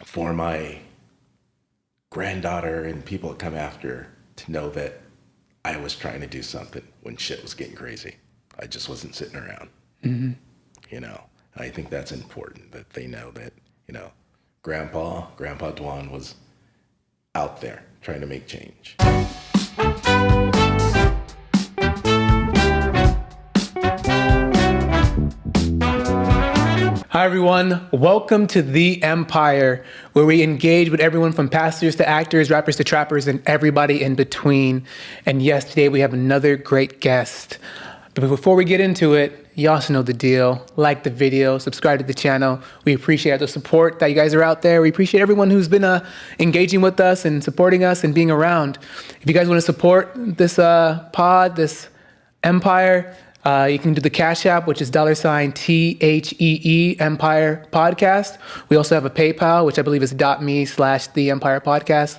for my granddaughter and people that come after to know that I was trying to do something when shit was getting crazy. I just wasn't sitting around, you know. And I think that's important that they know that, Grandpa Duan was out there trying to make change. Hi, everyone. Welcome to The Empire, where we engage with everyone from pastors to actors, rappers to trappers, and everybody in between. And yes, today we have another great guest. But before we get into it, you also know the deal. Like the video, subscribe to the channel. We appreciate the support that you guys are out there. We appreciate everyone who's been engaging with us and supporting us and being around. If you guys want to support this this empire, you can do the CashApp, which is $TheeEmpirePodcast. We also have a PayPal, which I believe is .me/TheeEmpirePodcast.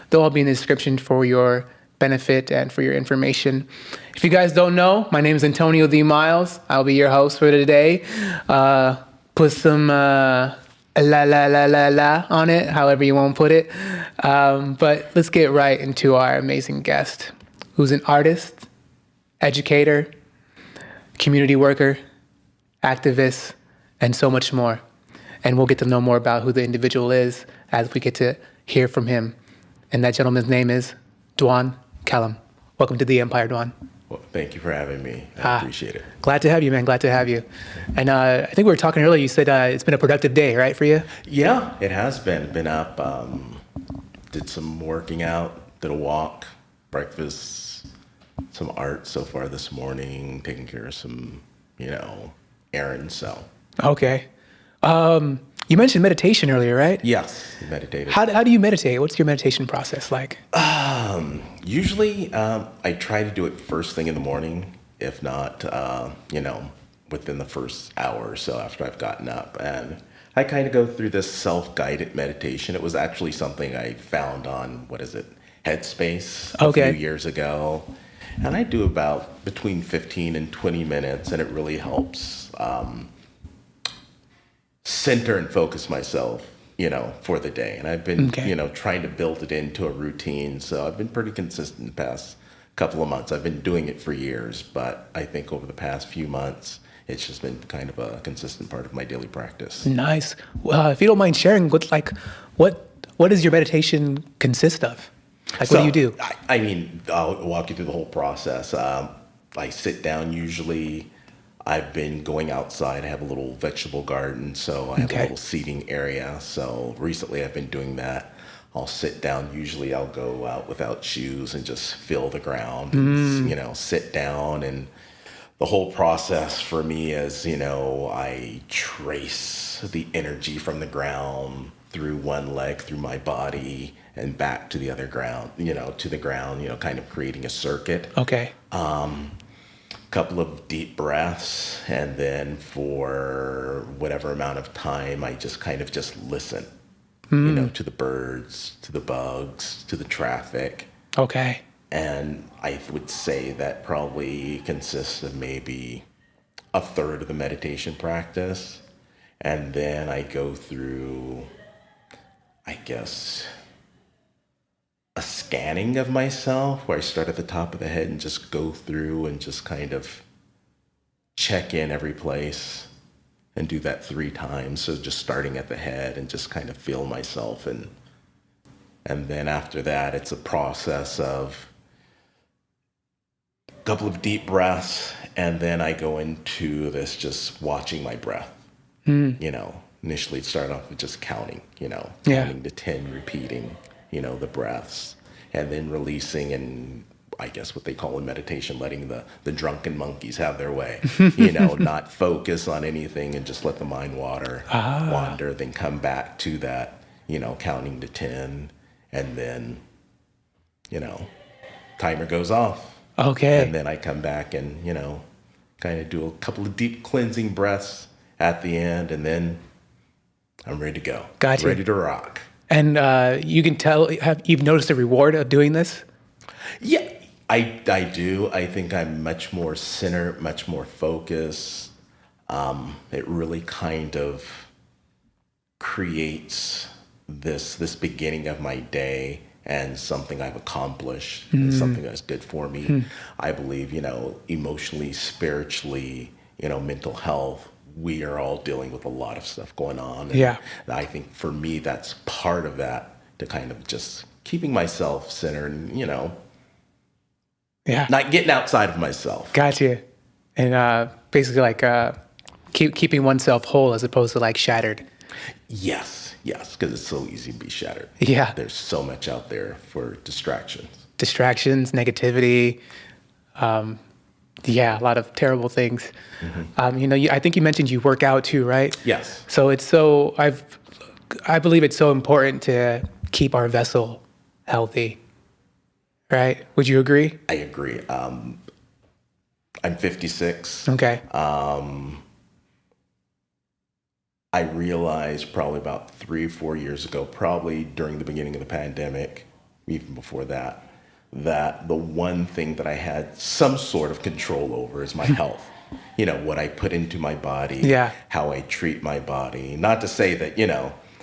They'll all be in the description for your benefit and for your information. If you guys don't know, my name is Antonio D. Miles. I'll be your host for today. Put some la on it, however you want to put it. But let's get right into our amazing guest, who's an artist, educator, community worker, activist, and so much more. And we'll get to know more about who the individual is as we get to hear from him. And that gentleman's name is Duan Kellum. Welcome to The Empire, Duan. Well, thank you for having me. I appreciate it. Glad to have you, man. Glad to have you. And I think we were talking earlier. You said it's been a productive day, right, for you? Yeah, it has been. Been up, did some working out, did a walk, breakfast, some art so far this morning, taking care of some, errands. So. Okay. You mentioned meditation earlier, right? Yes, meditated. How do you meditate? What's your meditation process like? Usually, I try to do it first thing in the morning, if not, within the first hour or so after I've gotten up. And I kind of go through this self-guided meditation. It was actually something I found on, Headspace a few years ago. And I do about between 15 and 20 minutes, and it really helps center and focus myself, for the day. And I've been, trying to build it into a routine. So I've been pretty consistent the past couple of months. I've been doing it for years, but I think over the past few months, it's just been kind of a consistent part of my daily practice. Nice. If you don't mind sharing, what does your meditation consist of? What do you do? I'll walk you through the whole process. I sit down usually. I've been going outside. I have a little vegetable garden, so I have a little seating area. So recently I've been doing that. I'll sit down. Usually I'll go out without shoes and just feel the ground, and, sit down. And the whole process for me is, I trace the energy from the ground through one leg, through my body, and back to the other ground, to the ground, kind of creating a circuit. Okay. Couple of deep breaths, and then for whatever amount of time, I just kind of listen, to the birds, to the bugs, to the traffic. Okay. And I would say that probably consists of maybe a third of the meditation practice. And then I go through, a scanning of myself where I start at the top of the head and just go through and just kind of check in every place and do that 3 times. So just starting at the head and just kind of feel myself. And then after that, it's a process of a couple of deep breaths. And then I go into this just watching my breath. Initially it started off with just counting, counting to 10, repeating, the breaths, and then releasing, and I guess what they call in meditation, letting the drunken monkeys have their way, not focus on anything and just let the mind wander, then come back to that, counting to 10, and then, timer goes off. Okay. And then I come back and, kind of do a couple of deep cleansing breaths at the end, and then I'm ready to go. Gotcha. Ready to rock. And you can tell, you've noticed a reward of doing this? Yeah, I do. I think I'm much more centered, much more focused. It really kind of creates this beginning of my day and something I've accomplished, something that's good for me. I believe, emotionally, spiritually, mental health, we are all dealing with a lot of stuff going on. And Yeah. I think for me, that's part of that, to kind of just keeping myself centered and, Yeah. not getting outside of myself. Gotcha. And basically like keeping oneself whole as opposed to like shattered. Yes, because it's so easy to be shattered. Yeah. There's so much out there for distractions. Distractions, negativity. Yeah, a lot of terrible things. I think you mentioned you work out too, right? Yes. So I believe it's so important to keep our vessel healthy, right? Would you agree? I agree. I'm 56. Okay. I realized probably about 3 or 4 years ago, probably during the beginning of the pandemic, even before that the one thing that I had some sort of control over is my health. What I put into my body, Yeah. how I treat my body. Not to say that,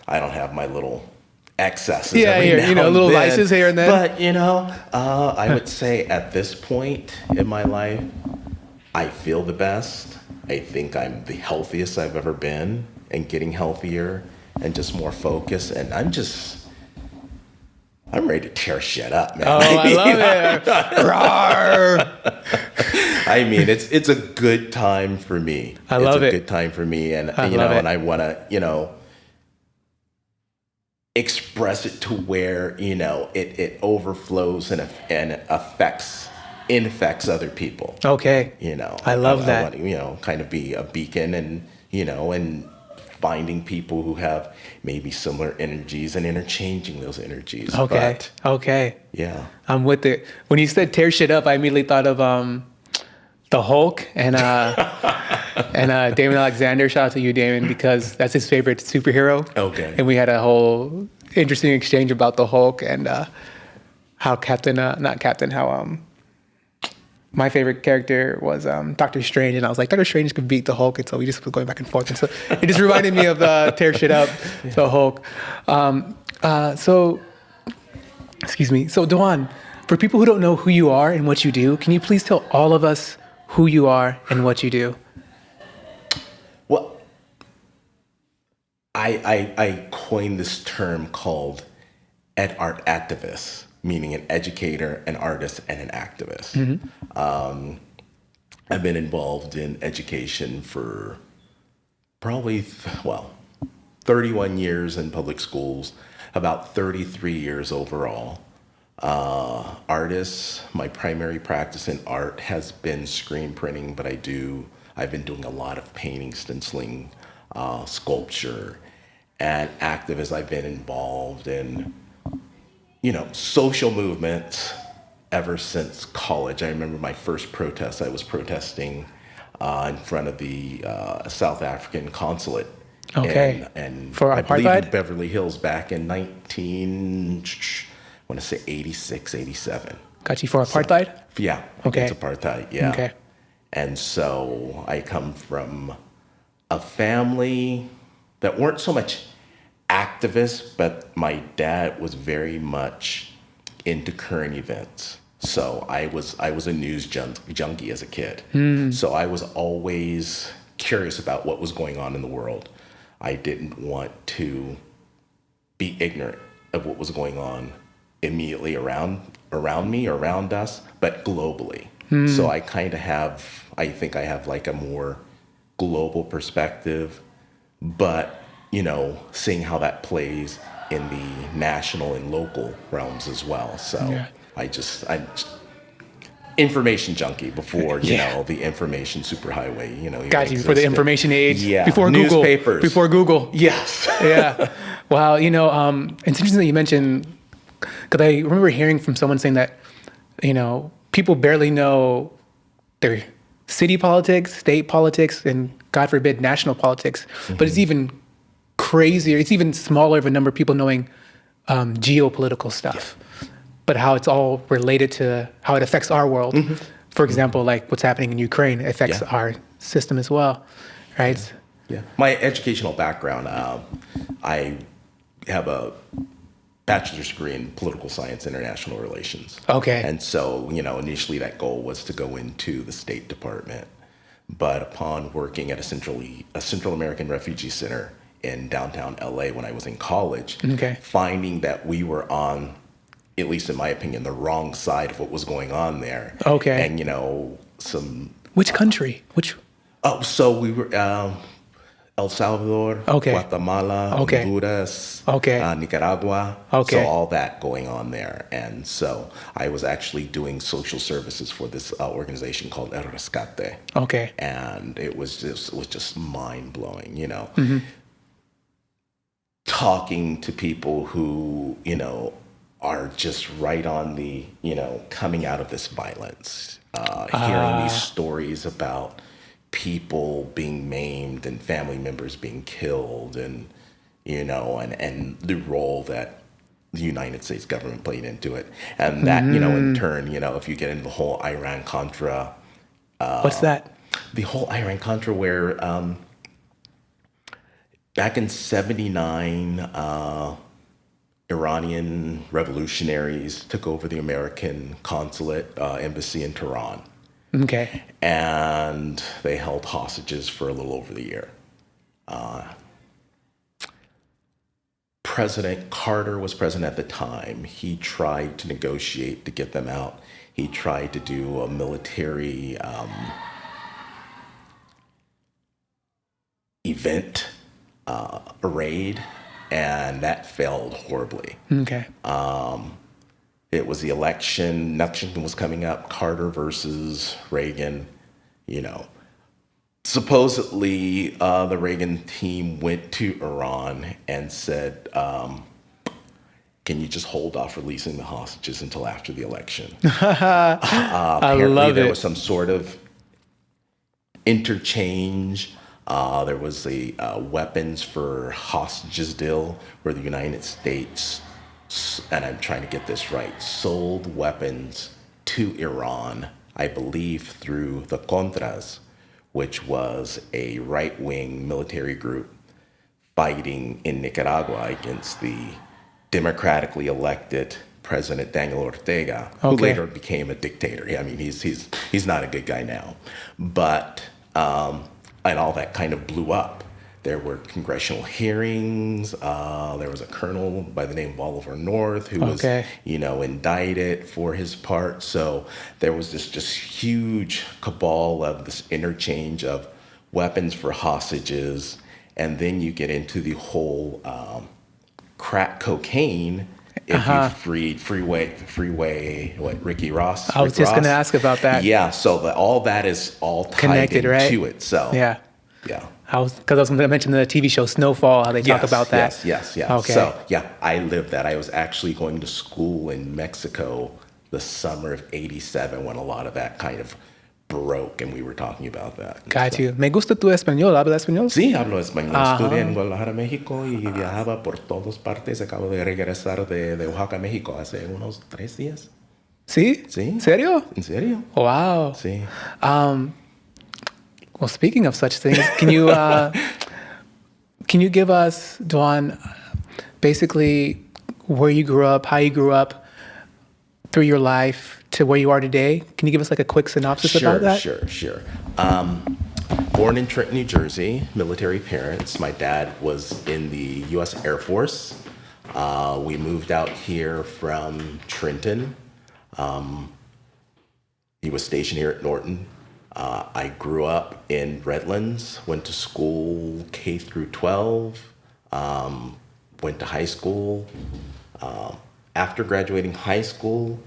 I don't have my little excesses Yeah, every here, now and little then. vices here and there. But, I would say at this point in my life, I feel the best. I think I'm the healthiest I've ever been, and getting healthier and just more focused. And I'm ready to tear shit up, man. Oh, I love it. I mean, it's a good time for me. I love it. It's a good time for me. And, I love it. and I want to, express it to where, it overflows and infects other people. Okay. I love that. I want to, kind of be a beacon and, and finding people who have maybe similar energies and interchanging those energies. Okay. But, Okay. yeah. I'm with it. When you said tear shit up, I immediately thought of the Hulk and Damon Alexander. Shout out to you, Damon, because that's his favorite superhero. Okay. And we had a whole interesting exchange about the Hulk and how my favorite character was Doctor Strange, and I was like, Doctor Strange could beat the Hulk, and so we just were going back and forth, and so it just reminded me of tear shit up, the Hulk. So Duan, for people who don't know who you are and what you do, can you please tell all of us who you are and what you do? Well, I coined this term called Edartivist, meaning an educator, an artist, and an activist. I've been involved in education for probably, 31 years in public schools, about 33 years overall. Artists, my primary practice in art has been screen printing, but I've been doing a lot of painting, stenciling, sculpture, and activists. I've been involved in social movements ever since college. I remember my first protest. I was protesting in front of the South African consulate. Okay. And for I believe apartheid? in Beverly Hills back in 86, 87. Got you for apartheid? Yeah. Okay. Against apartheid, yeah. Okay. And so I come from a family that weren't so much activists, but my dad was very much into current events. So I was a news junkie as a kid. So I was always curious about what was going on in the world. I didn't want to be ignorant of what was going on immediately around me, around us, but globally. So I think I have like a more global perspective, but seeing how that plays in the national and local realms as well. So Yeah. I'm just information junkie before, Yeah. the information superhighway, Got you for the information age. Yeah. Before Google. Newspapers. Before Google. Yes. Yeah. Wow. It's interesting that you mentioned, because I remember hearing from someone saying that, people barely know their city politics, state politics, and God forbid, national politics. But it's even crazier. It's even smaller of a number of people knowing geopolitical stuff, but how it's all related to how it affects our world. For example, like what's happening in Ukraine affects our system as well, right? Yeah. My educational background, I have a bachelor's degree in political science, international relations. Okay. And so, initially that goal was to go into the State Department. But upon working at a Central American refugee center in downtown LA when I was in college, Okay. finding that we were on, at least in my opinion, the wrong side of what was going on there. Okay. And, Which country? so we were El Salvador, Okay. Guatemala, Okay. Honduras, Okay. Nicaragua. Okay. So all that going on there. And so I was actually doing social services for this organization called El Rescate. Okay. And it was just mind blowing, Mm-hmm. talking to people who, are just right on the, coming out of this violence, hearing these stories about people being maimed and family members being killed, and and the role that the United States government played into it, and that in turn, if you get into the whole Iran Contra, What's that? the whole Iran Contra, where back in '79, Iranian revolutionaries took over the American consulate embassy in Tehran. Okay. And they held hostages for a little over the year. President Carter was president at the time. He tried to negotiate to get them out. He tried to do a military event, a raid, and that failed horribly. Okay. It was the election was coming up, Carter versus Reagan, Supposedly, the Reagan team went to Iran and said, can you just hold off releasing the hostages until after the election? Apparently, there was some sort of interchange. There was a weapons for hostages deal where the United States, and I'm trying to get this right, sold weapons to Iran, I believe through the Contras, which was a right-wing military group fighting in Nicaragua against the democratically elected President Daniel Ortega, who later became a dictator. I mean, he's not a good guy now, but and all that kind of blew up. There were congressional hearings. There was a colonel by the name of Oliver North who was, indicted for his part. So there was this just huge cabal of this interchange of weapons for hostages. And then you get into the whole crack cocaine. If you freeway, Ricky Ross? I was just going to ask about that. Yeah, so all that is all tied connected, into right? it. So yeah. Because I was going to mention the TV show Snowfall, how they talk about that. Yes. Okay. So, I lived that. I was actually going to school in Mexico the summer of '87 when a lot of that kind of broke, and we were talking about that. Got you. Me gusta tu español. ¿Habla español? Sí, hablo español. Estudié en Guadalajara, México, y viajaba por todas partes. Acabo de regresar de Oaxaca, México, hace unos 3 días. ¿Sí? Sí. ¿En serio? ¿En serio? Wow. Sí. Well, speaking of such things, can you give us, Duan, basically where you grew up, how you grew up through your life to where you are today? Can you give us like a quick synopsis about that? Sure. Born in Trenton, New Jersey, military parents. My dad was in the U.S. Air Force. We moved out here from Trenton. He was stationed here at Norton. I grew up in Redlands, went to school K through 12, went to high school. After graduating high school,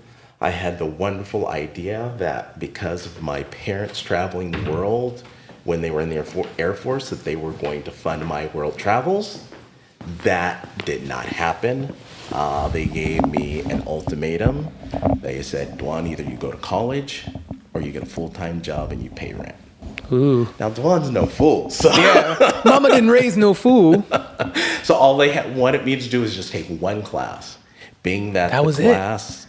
I had the wonderful idea that because of my parents traveling the world when they were in the Air Force, that they were going to fund my world travels. That did not happen. They gave me an ultimatum. They said, Duan, either you go to college or you get a full-time job and you pay rent. Ooh. Now, Duan's no fool. So. Yeah. Mama didn't raise no fool. So all they wanted me to do was just take one class. Being that was class,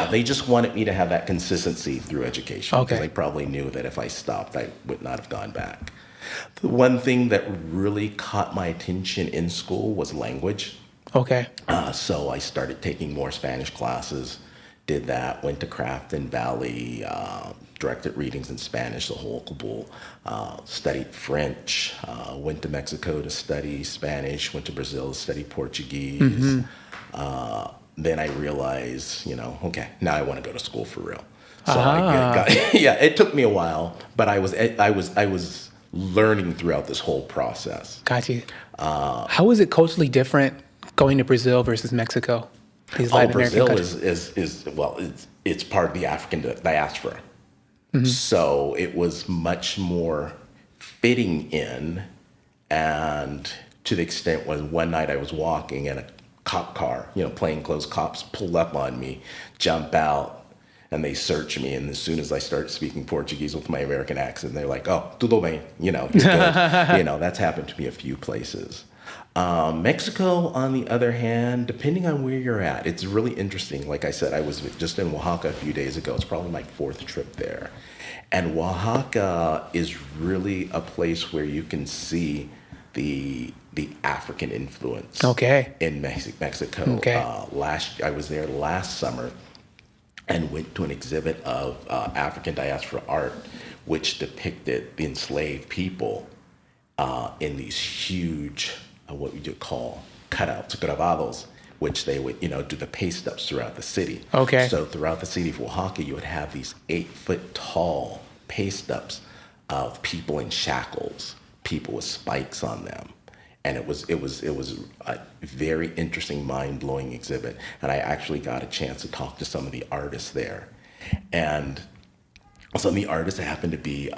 they just wanted me to have that consistency through education. Okay. Because they probably knew that if I stopped, I would not have gone back. The one thing that really caught my attention in school was language. Okay. So I started taking more Spanish classes, did that, went to Crafton Valley, directed readings in Spanish, the whole cabal, studied French, went to Mexico to study Spanish, went to Brazil to study Portuguese. Then I realized, okay, now I want to go to school for real. So yeah, it took me a while, but I was learning throughout this whole process. Got you. How is it culturally different going to Brazil versus Mexico? These Latin American Brazil countries. is well, it's part of the African diaspora. So it was much more fitting in, and to the extent when one night I was walking and a cop car, plainclothes cops pulled up on me, jump out, and they search me. And as soon as I started speaking Portuguese with my American accent, they're like, "Oh, tudo bem," you're good. That's happened to me a few places. Mexico, on the other hand, depending on where you're at, it's really interesting. Like I said, I was just in Oaxaca a few days ago. It's probably my 4th trip there. And Oaxaca is really a place where you can see the African influence in Mexico. Okay. I was there last summer and went to an exhibit of African diaspora art, which depicted the enslaved people in these huge, what we would call cutouts, gravados, which they would, do the paste ups throughout the city. Okay. So throughout the city of Oaxaca, you would have these 8-foot tall paste ups of people in shackles, people with spikes on them. And it was a very interesting, mind-blowing exhibit. And I actually got a chance to talk to some of the artists there. And some of the artists happened to be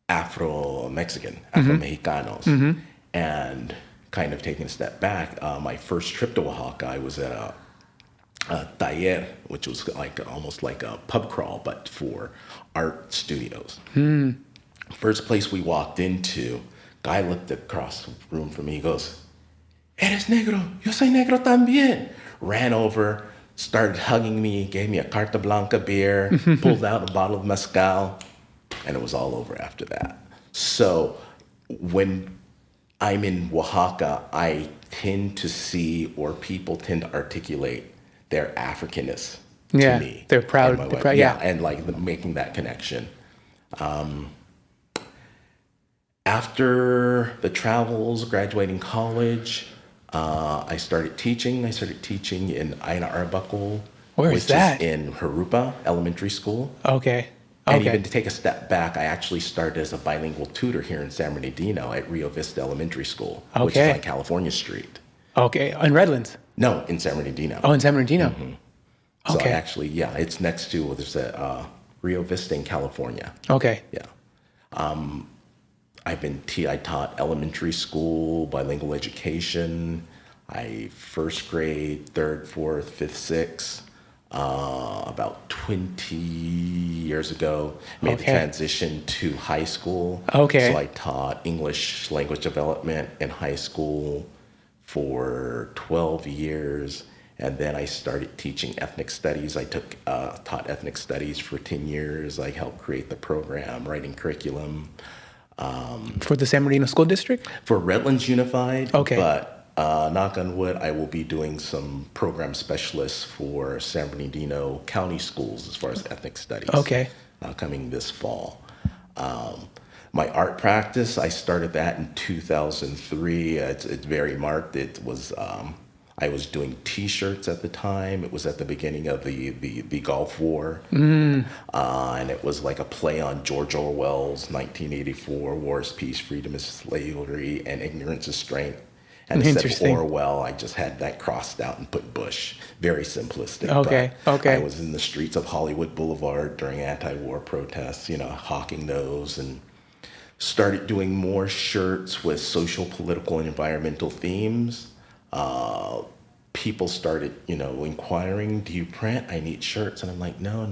Afro-Mexican, Afro-Mexicanos. And kind of taking a step back, my first trip to Oaxaca, I was at a taller, which was almost like a pub crawl, but for art studios. First place we walked into, guy looked across the room from me, he goes, "Eres negro, yo soy negro también." Ran over, started hugging me, gave me a Carta Blanca beer, pulled out a bottle of mezcal, and it was all over after that. So when I'm in Oaxaca, I tend to see, or people tend to articulate their Africanness to me. They're proud. And like making that connection. After the travels, graduating college, I started teaching. I started teaching in Aina Arbuckle, which is in Harupa Elementary School. Okay. And even to take a step back, I actually started as a bilingual tutor here in San Bernardino at Rio Vista Elementary School, which is on California Street. Okay, in Redlands? No, in San Bernardino. Oh, in San Bernardino. So I actually, it's next to, there's a Rio Vista in California. Okay. Yeah. I taught elementary school, bilingual education. First grade, 3rd, 4th, 5th, 6th. About 20 years ago, made the transition to high school. Okay. So I taught English language development in high school for 12 years. And then I started teaching ethnic studies. I taught ethnic studies for 10 years. I helped create the program, writing curriculum. For the San Bernardino School District? For Redlands Unified. Okay. But knock on wood, I will be doing some program specialists for San Bernardino County schools as far as ethnic studies. Okay. Coming this fall. My art practice, I started that in 2003. It's very marked. It was I was doing T-shirts at the time. It was at the beginning of the Gulf War. And it was like a play on George Orwell's 1984, War is Peace, Freedom is Slavery, and Ignorance is Strength. And instead of Orwell, I just had that crossed out and put Bush. Very simplistic. Okay. I was in the streets of Hollywood Boulevard during anti-war protests, hawking those, and started doing more shirts with social, political, and environmental themes. People started, inquiring, "Do you print? I need shirts." And I'm like, no.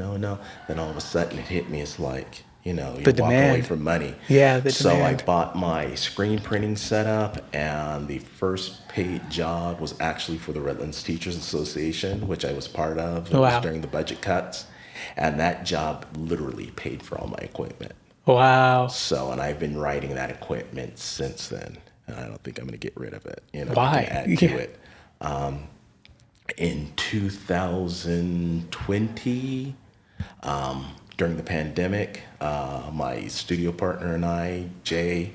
Then all of a sudden it hit me. It's like, you walk away from money. Yeah, So I bought my screen printing setup, and the first paid job was actually for the Redlands Teachers Association, which I was part of. It was during the budget cuts. And that job literally paid for all my equipment. Wow. So, and I've been writing that equipment since then. And I don't think I'm going to get rid of it. Why? Add to it. In 2020, during the pandemic, my studio partner and I, Jay,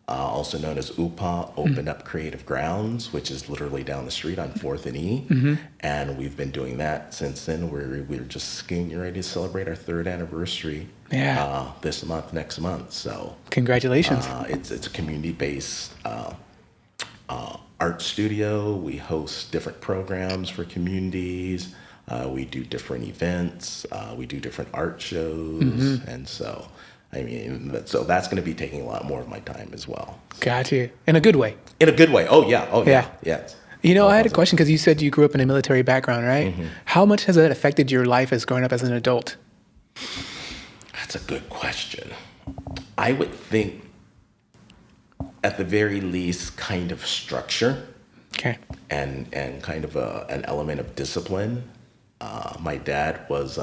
also known as UPA, opened up Creative Grounds, which is literally down the street on 4th and E. And we've been doing that since then. We're just getting ready to celebrate our 3rd anniversary this month, next month. So Congratulations. it's a community-based art studio. We host different programs for communities. We do different events. We do different art shows. And so, I mean, so that's going to be taking a lot more of my time as well. Got you. In a good way. In a good way. Oh, yeah. Oh, yeah. Yes. You know, I had a question because you said you grew up in a military background, right? How much has that affected your life as growing up as an adult? That's a good question. I would think, at the very least, kind of structure. Okay. And kind of an element of discipline. My dad was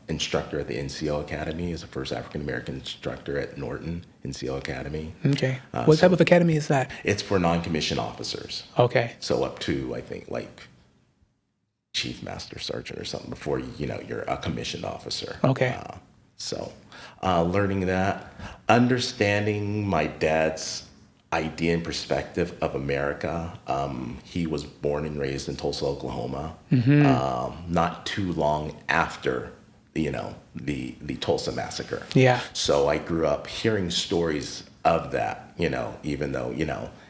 instructor at the NCO Academy. He's the first African-American instructor at Norton NCO Academy. Okay. What type of academy is that? It's for non-commissioned officers. Okay. So up to, I think, like Chief Master Sergeant or something before, you're a commissioned officer. Okay. So learning that, understanding my dad's idea and perspective of America. He was born and raised in Tulsa, Oklahoma, not too long after, the Tulsa massacre. Yeah. So I grew up hearing stories of that, even though,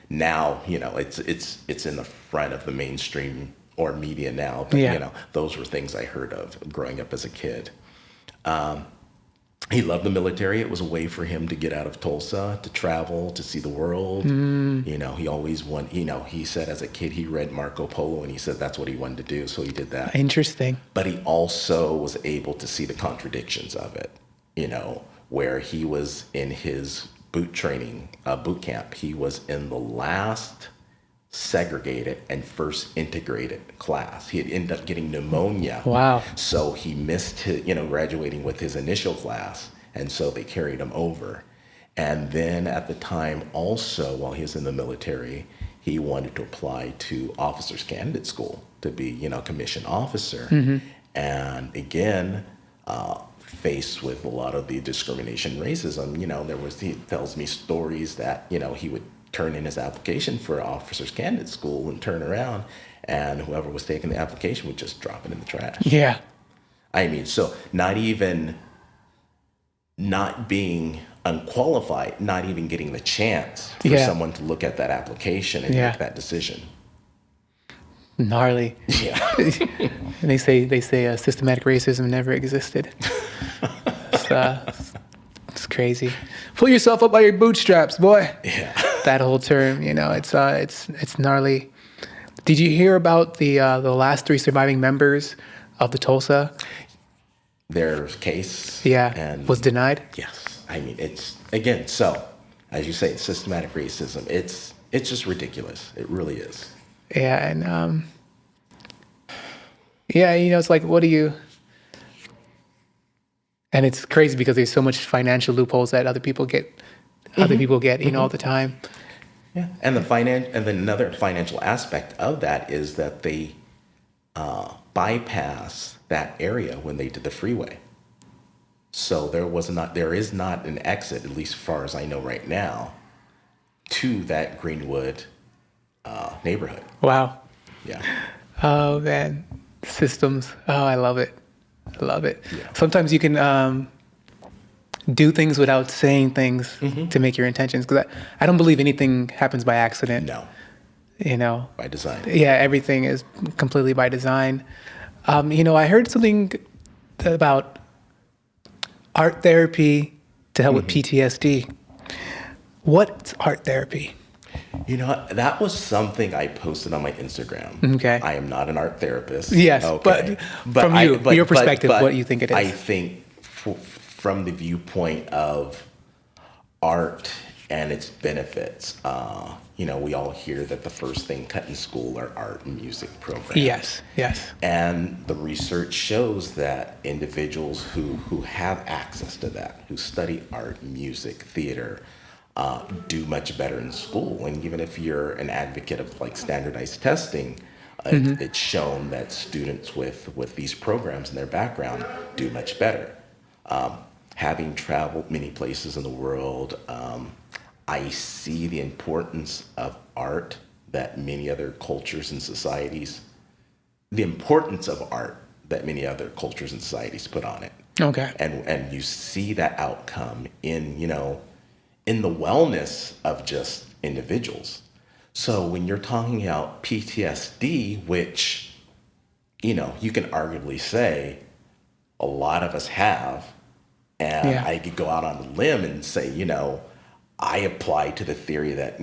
now, it's in the front of the mainstream or media now, but, those were things I heard of growing up as a kid. He loved the military. It was a way for him to get out of Tulsa, to travel, to see the world. He always he said as a kid he read Marco Polo and he said that's what he wanted to do. So he did that. Interesting. But he also was able to see the contradictions of it, where he was in his boot camp. He was in the last segregated and first integrated class. He had ended up getting pneumonia. Wow. So he missed his, graduating with his initial class. And so they carried him over. And then at the time also, while he was in the military, he wanted to apply to officers candidate school to be, commissioned officer. And again, faced with a lot of the discrimination, racism, he tells me stories that, he would turn in his application for officers candidate school and turn around and whoever was taking the application would just drop it in the trash. Yeah. I mean, so not being unqualified, not even getting the chance for someone to look at that application and make that decision. Gnarly. Yeah. And they say systematic racism never existed. It's crazy. Pull yourself up by your bootstraps, boy. Yeah. That whole term, it's gnarly. Did you hear about the last 3 surviving members of the Tulsa? Their case. And was denied. Yes. I mean, it's again. So, as you say, it's systematic racism. It's just ridiculous. It really is. Yeah, and it's like, what do you? And it's crazy because there's so much financial loopholes that other people get, all the time. Yeah, and then another financial aspect of that is that they bypass that area when they did the freeway. So there is not an exit, at least as far as I know right now, to that Greenwood neighborhood. Wow. Yeah. Oh man, systems. Oh, I love it. Yeah. Sometimes you can do things without saying things to make your intentions. Because I don't believe anything happens by accident. No. By design. Yeah, everything is completely by design. I heard something about art therapy to help with PTSD. What's art therapy? That was something I posted on my Instagram. Okay. I am not an art therapist. Yes, okay. but from your perspective, what do you think it is? I think from the viewpoint of art and its benefits, we all hear that the first thing cut in school are art and music programs. Yes. And the research shows that individuals who have access to that, who study art, music, theater, do much better in school. And even if you're an advocate of like standardized testing, It's shown that students with these programs in their background do much better. Having traveled many places in the world, I see the importance of art that many other cultures and societies, the importance of art that many other cultures and societies put on it. Okay. And you see that outcome in, in the wellness of just individuals. So when you're talking about PTSD, which, you can arguably say a lot of us have, and Yeah. I could go out on a limb and say, I apply to the theory that,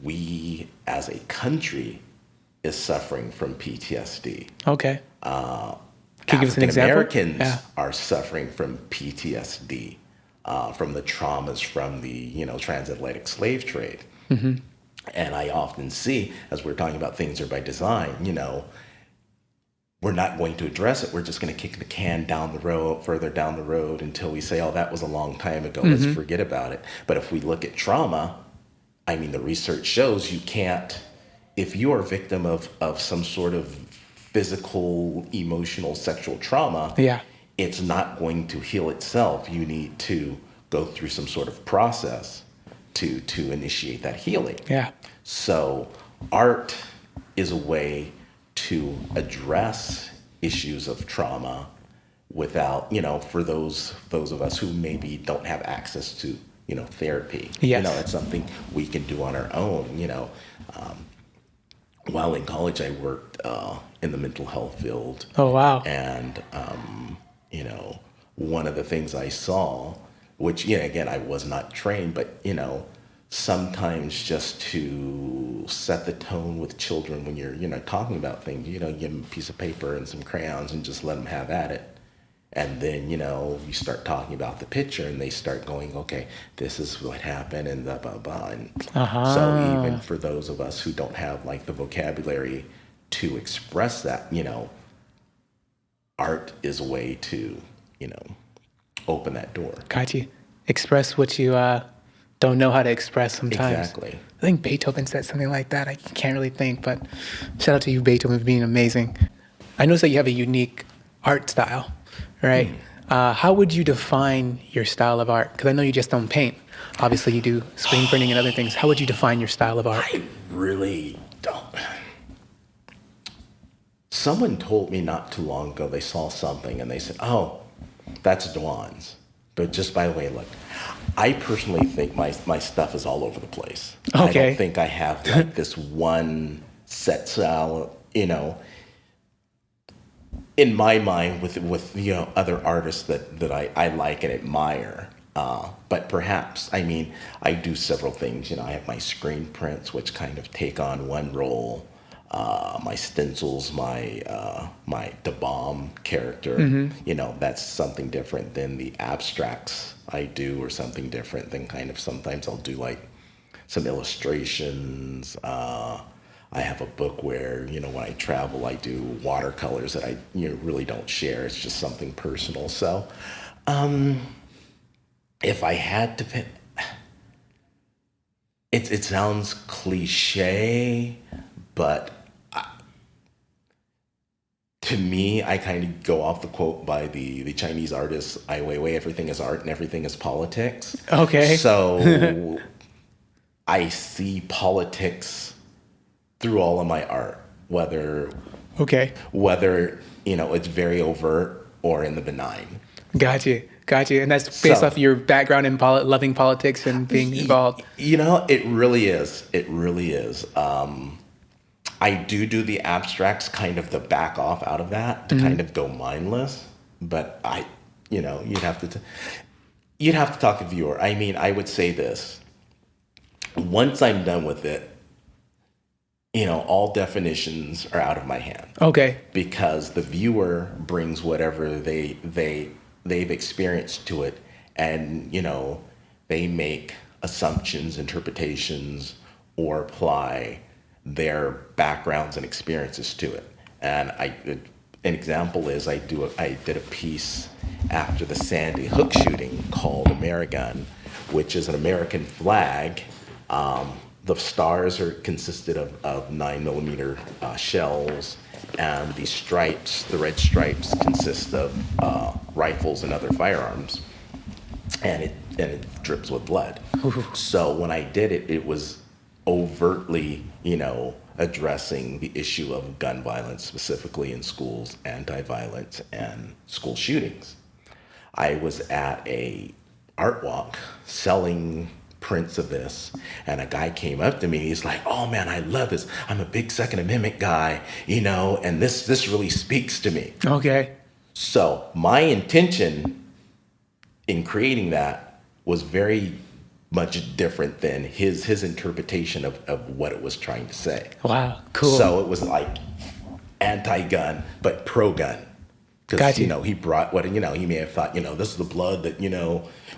we as a country is suffering from PTSD. Okay. Can you give us an African example? Americans are suffering from PTSD, from the traumas from the, transatlantic slave trade. And I often see, as we're talking about things are by design, we're not going to address it. We're just going to kick the can down the road, further down the road until we say, oh, that was a long time ago. Let's forget about it. But if we look at trauma, the research shows you can't, if you are a victim of some sort of physical, emotional, sexual trauma, it's not going to heal itself. You need to go through some sort of process to initiate that healing. Yeah. So art is a way to address issues of trauma without, for those of us who maybe don't have access to, therapy. Yes. It's something we can do on our own. While in college, I worked in the mental health field. Oh, wow. And, one of the things I saw, which, again, I was not trained, but, sometimes just to set the tone with children when you're, talking about things, give them a piece of paper and some crayons and just let them have at it. And then, you start talking about the picture and they start going, okay, this is what happened and blah, blah, blah. And so even for those of us who don't have like the vocabulary to express that, art is a way to, open that door. Got you. Express what you don't know how to express sometimes. Exactly. I think Beethoven said something like that. I can't really think, but shout out to you, Beethoven, for being amazing. I noticed that you have a unique art style, right? How would you define your style of art? Because I know you just don't paint. Obviously, you do screen printing and other things. How would you define your style of art? I really don't. Someone told me not too long ago, they saw something and they said, oh, that's Duan's. But just by the way, look, I personally think my stuff is all over the place. Okay. I don't think I have like this one set style, in my mind with other artists that I like and admire. But perhaps, I do several things. I have my screen prints, which kind of take on one role. My stencils, my the bomb character, that's something different than the abstracts I do, or something different than kind of sometimes I'll do like some illustrations. I have a book where, when I travel, I do watercolors that I really don't share. It's just something personal. So if I had to pick, it sounds cliche, but to me, I kind of go off the quote by the Chinese artist Ai Weiwei, everything is art and everything is politics. Okay. So I see politics through all of my art, whether it's very overt or in the benign. Got you. And that's based off your background in loving politics and being involved. It really is. I do the abstracts, kind of the back off out of that to kind of go mindless. But you'd have to talk to the viewer. I would say this. Once I'm done with it, all definitions are out of my hand. Okay. Because the viewer brings whatever they've experienced to it, and they make assumptions, interpretations, or apply their backgrounds and experiences to it. And an example is I did a piece after the Sandy Hook shooting called Amerigun, which is an American flag the stars are consisted of 9mm shells, and the stripes, the red stripes, consist of rifles and other firearms, and it drips with blood. So when I did it, it was overtly, addressing the issue of gun violence, specifically in schools, anti-violence, and school shootings. I was at a art walk selling prints of this, and a guy came up to me. He's like, "Oh man, I love this. I'm a big Second Amendment guy, and this really speaks to me." Okay. So my intention in creating that was very much different than his interpretation of what it was trying to say. Wow, cool. So it was like anti-gun, but pro-gun. Because, Gotcha. he brought what, he may have thought, this is the blood that,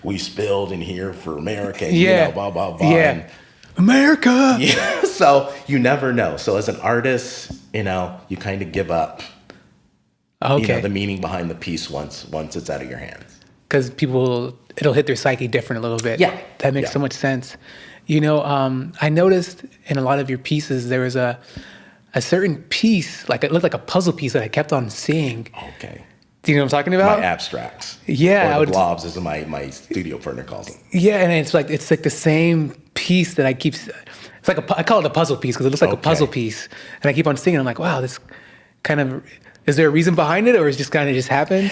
we spilled in here for America, and, blah, blah, blah. Yeah. And, America. yeah. So you never know. So as an artist, you kind of give up, Okay. the meaning behind the piece once it's out of your hands. Because it'll hit their psyche different a little bit. Yeah. That makes so much sense. I noticed in a lot of your pieces, there was a certain piece, like it looked like a puzzle piece that I kept on seeing. Okay. Do you know what I'm talking about? My abstracts. Yeah. Or the blobs, as my studio partner calls them. Yeah, and it's like the same piece that I keep. It's like I call it a puzzle piece because it looks like a puzzle piece, and I keep on seeing it. I'm like, wow, this kind of. Is there a reason behind it, or is it just kind of just happened?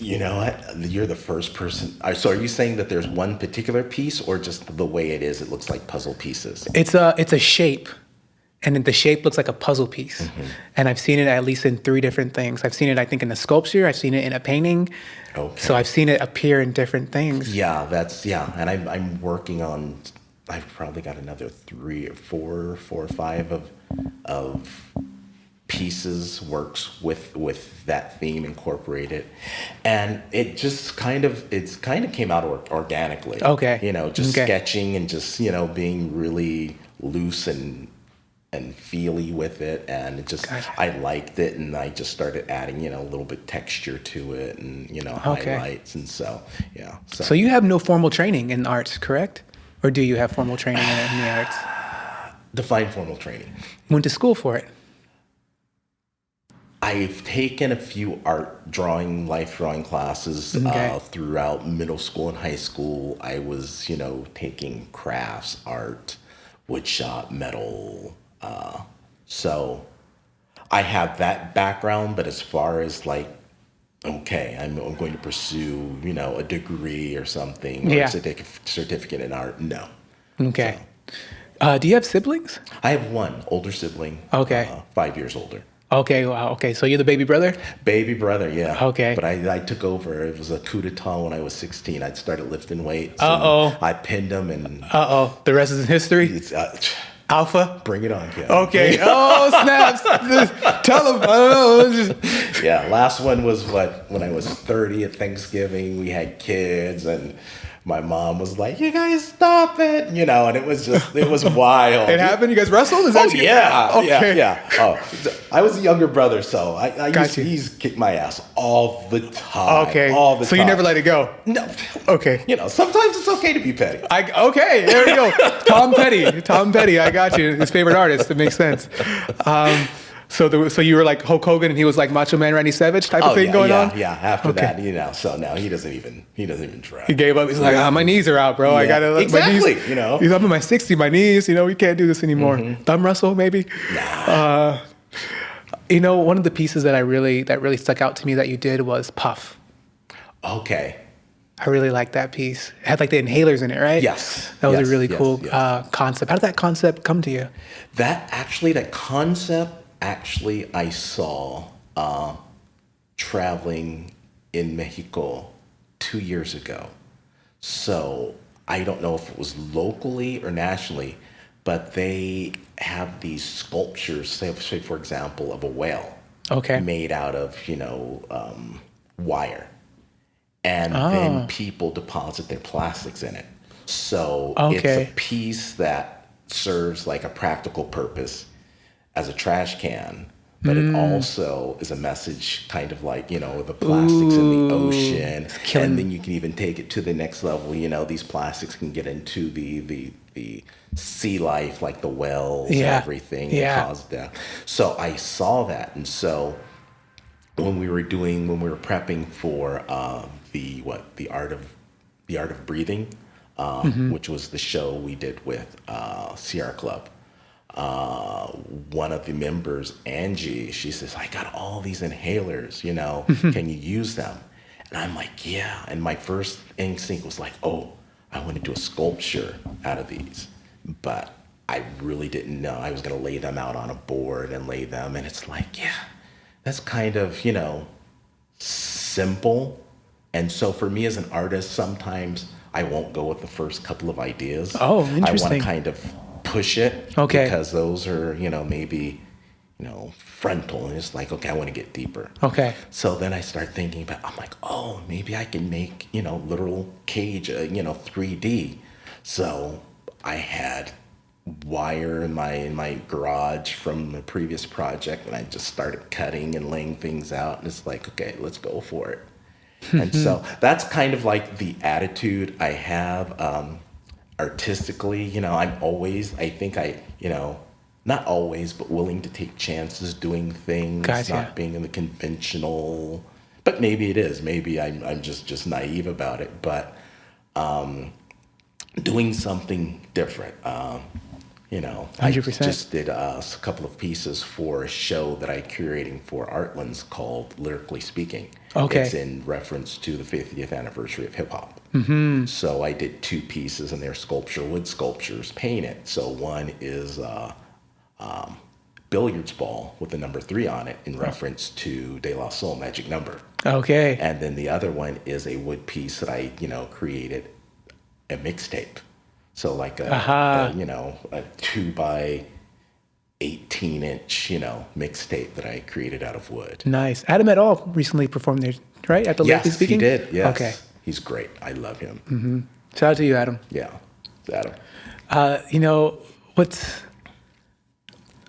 You know what? You're the first person. So are you saying that there's one particular piece, or just the way it is? It looks like puzzle pieces. It's a shape, and the shape looks like a puzzle piece. Mm-hmm. And I've seen it at least in 3 different things. I've seen it, I think, in a sculpture. I've seen it in a painting. Okay. So I've seen it appear in different things. Yeah, and I'm working on. I've probably got another 3 or 4 or 5 of pieces, works with that theme incorporated, and it just kind of came out organically. Okay. Just sketching and just being really loose and feely with it, and it just Gotcha. I liked it, and I just started adding a little bit texture to it, and highlights, and so yeah. So you have no formal training in arts, correct? Or do you have formal training in the arts? Define formal training. Went to school for it. I've taken a few life drawing classes throughout middle school and high school. I was, taking crafts, art, woodshop, metal. So I have that background, but as far as I'm going to pursue, a degree or something, or a certificate in art, no. Okay. Do you have siblings? I have one older sibling. Okay. 5 years older. Okay, wow. Okay, so you're the baby brother? Baby brother, yeah. Okay. But I took over. It was a coup d'etat when I was 16. I'd started lifting weights. Uh-oh. I pinned him, and... Uh-oh. The rest is history? It's, Alpha? bring it on, kid. Okay. Oh, snaps. Tell him. I don't know. Yeah, last one was when I was 30 at Thanksgiving. We had kids, and my mom was like, "You guys stop it," and it was wild. It happened? You guys wrestled? Is that yeah. Oh, I was the younger brother, so he's kicked my ass all the time. Okay. All the time. So you never let it go? No. Okay. Sometimes it's okay to be petty. Okay, there we go. Tom Petty, I got you. His favorite artist. It makes sense. So you were like Hulk Hogan, and he was like Macho Man Randy Savage type of thing going on? Yeah, after that, so now he doesn't even try. He gave up. He's like, my knees are out, bro. Yeah, I gotta let my knees. He's up in my 60s, my knees. We can't do this anymore. Thumb wrestle, maybe. Nah. One of the pieces that really stuck out to me that you did was Puff. Okay. I really liked that piece. It had like the inhalers in it, right? Yes. That was a really cool yes. concept. How did that concept come to you? That concept I saw traveling in Mexico 2 years ago. So I don't know if it was locally or nationally, but they have these sculptures, say for example, of a whale. Okay. Made out of, wire. And then people deposit their plastics in it. So it's a piece that serves like a practical purpose as a trash can, but it also is a message, kind of like, the plastics in the ocean. And then you can even take it to the next level. These plastics can get into the the sea life, like the whales and Yeah. everything Yeah. that caused death. So I saw that, and so when we were prepping for the art of breathing, which was the show we did with Sierra Club. One of the members, Angie, she says, I got all these inhalers, can you use them? And I'm like, yeah. And my first instinct was like, oh, I want to do a sculpture out of these. But I really didn't know. I was going to lay them out on a board and lay them. And it's like, yeah, that's kind of, simple. And so for me as an artist, sometimes I won't go with the first couple of ideas. Oh, I want interesting. to kind of push it. Okay. Because those are, maybe, frontal. And it's like, okay, I want to get deeper. Okay. So then I start thinking about, I'm like, oh, maybe I can make, literal cage, 3D. So I had wire in my garage from the previous project, and I just started cutting and laying things out. And it's like, okay, let's go for it. And so that's kind of like the attitude I have artistically. Not always, but willing to take chances doing things, not being in the conventional. But maybe it is. Maybe I'm just naive about it. But doing something different. 100%. I just did a couple of pieces for a show that I curating for Artlands called Lyrically Speaking. Okay. It's in reference to the 50th anniversary of hip hop. So I did 2 pieces, and they're wood sculptures painted. So one is billiards ball with the number 3 on it in reference to De La Soul, Magic Number. Okay. And then the other one is a wood piece that I, created, a mixtape. So like a 2 by 18 inch, mixtape that I created out of wood. Nice. Adam et al. Recently performed there, right? At the Lyrically Speaking? Yes, he did. Yes. Okay. He's great. I love him. Shout out to you, Adam. Yeah, it's Adam. What's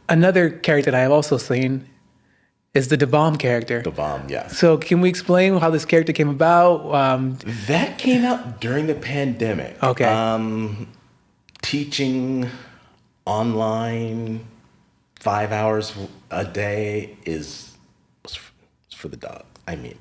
another character that I have also seen is the DeBomb character. The bomb, yes. So can we explain how this character came about? That came out during the pandemic. Okay. Teaching online 5 hours a day is for the dog. I mean,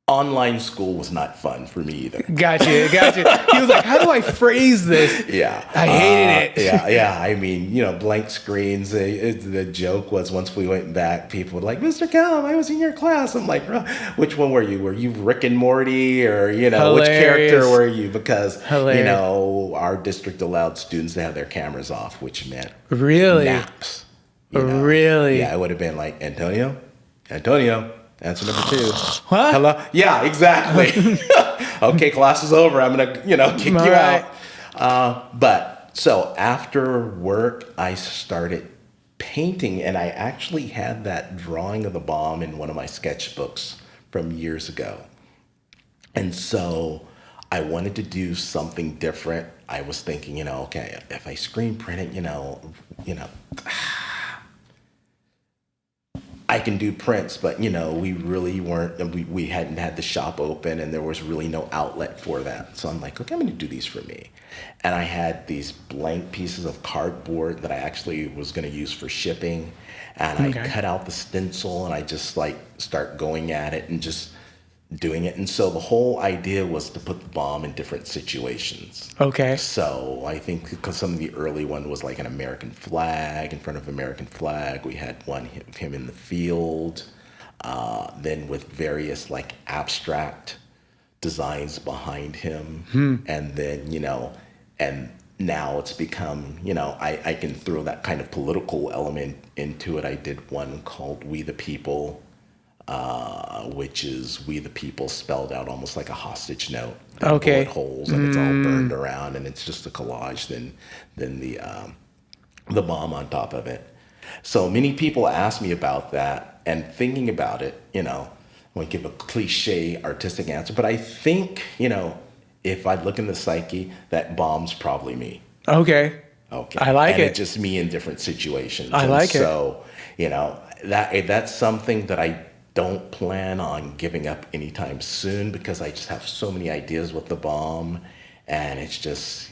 online school was not fun for me either. Gotcha. He was like, how do I phrase this? Yeah. I hated it. Yeah. I mean, blank screens. The joke was once we went back, people were like, Mr. Kellum, I was in your class. I'm like, which one were you? Were you Rick and Morty or, which character were you? Because, our district allowed students to have their cameras off, which meant Really? naps. Really? Yeah, it would have been like, Antonio, answer number 2. What? Hello? Yeah, exactly. Okay, class is over. I'm going to, kick you Right. out. But so after work, I started painting, and I actually had that drawing of the bomb in one of my sketchbooks from years ago. And so I wanted to do something different. I was thinking, okay, if I screen print it, I can do prints, but we really weren't. We hadn't had the shop open, and there was really no outlet for that. So I'm like, okay, I'm going to do these for me. And I had these blank pieces of cardboard that I actually was going to use for shipping, and I cut out the stencil, and I just start going at it and just doing it. And so the whole idea was to put the bomb in different situations. Okay. So I think because some of the early one was like an American flag, in front of American flag. We had one of him in the field, then with various abstract designs behind him. And then, and now it's become, I can throw that kind of political element into it. I did one called We the People, which is We the People spelled out almost like a hostage note. Okay. Bullet holes, and it's all burned around, and it's just a collage. Then the bomb on top of it. So many people ask me about that, and thinking about it, I won't give a cliche artistic answer, but I think, if I look in the psyche, that bomb's probably me. Okay. I like and it. It's just me in different situations. I like it. So, that's something that don't plan on giving up anytime soon because I just have so many ideas with the bomb, and it's just,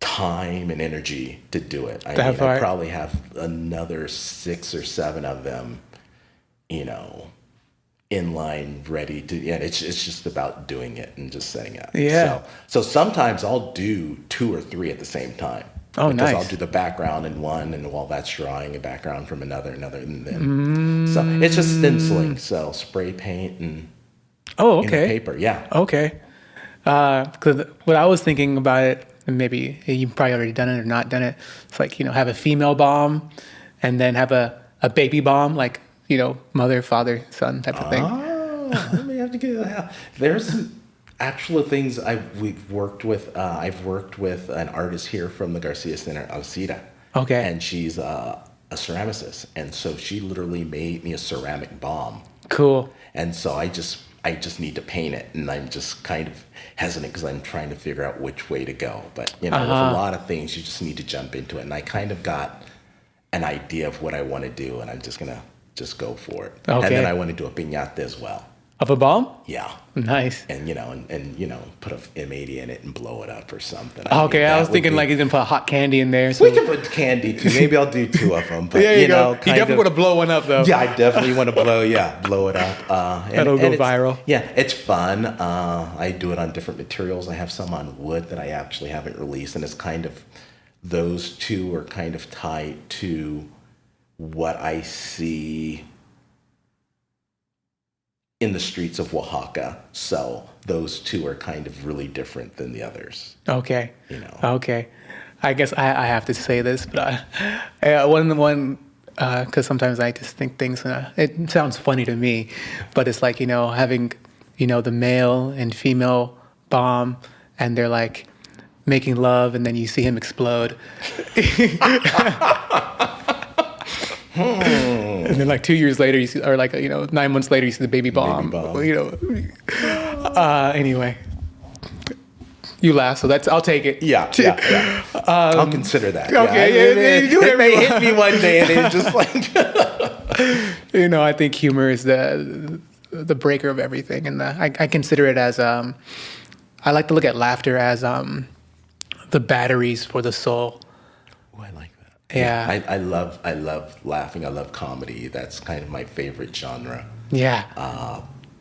time and energy to do it. I probably have another 6 or 7 of them, in line, ready to. Yeah, it's just about doing it and just setting up. Yeah. So sometimes I'll do 2 or 3 at the same time. Oh, because nice. I'll do the background in one, and while that's drawing, a background from another, and then. So it's just stenciling. So spray paint and. Oh, okay. Paper, yeah. Okay. Because what I was thinking about it, and maybe you've probably already done it or not done it, it's like, have a female bomb and then have a baby bomb, like, mother, father, son type of thing. Oh, let me have to get that. There's some actual things we've worked with. I've worked with an artist here from the Garcia Center, Alcida. Okay. And she's a ceramicist. And so she literally made me a ceramic bomb. Cool. And so I just need to paint it, and I'm just kind of hesitant because I'm trying to figure out which way to go. But with a lot of things, you just need to jump into it. And I kind of got an idea of what I want to do, and I'm just gonna go for it. Okay. And then I want to do a piñata as well. Of a bomb? Yeah. Nice. And put a M80 in it and blow it up or something. Okay, I was thinking like he's gonna put hot candy in there. So. We can put candy too. Maybe I'll do 2 of them. But you go. You definitely want to blow one up though. Yeah, I definitely want to blow it up. That'll go viral. Yeah, it's fun. I do it on different materials. I have some on wood that I actually haven't released, and it's kind of, those 2 are kind of tied to what I see in the streets of Oaxaca. So those 2 are kind of really different than the others. Okay. Okay. I guess I have to say this, but because sometimes I just think things, it sounds funny to me, but it's like, having, the male and female bomb, and they're like making love, and then you see him explode. And then like 2 years later, you see, or like 9 months later, you see the baby bomb. Anyway, you laugh, so I'll take it. Yeah. I'll consider that. Okay, it may hit me one day, and it's just like. I think humor is the breaker of everything, and I consider it as I like to look at laughter as the batteries for the soul. Oh, I like that. Yeah. I love laughing. I love comedy. That's kind of my favorite genre. Yeah.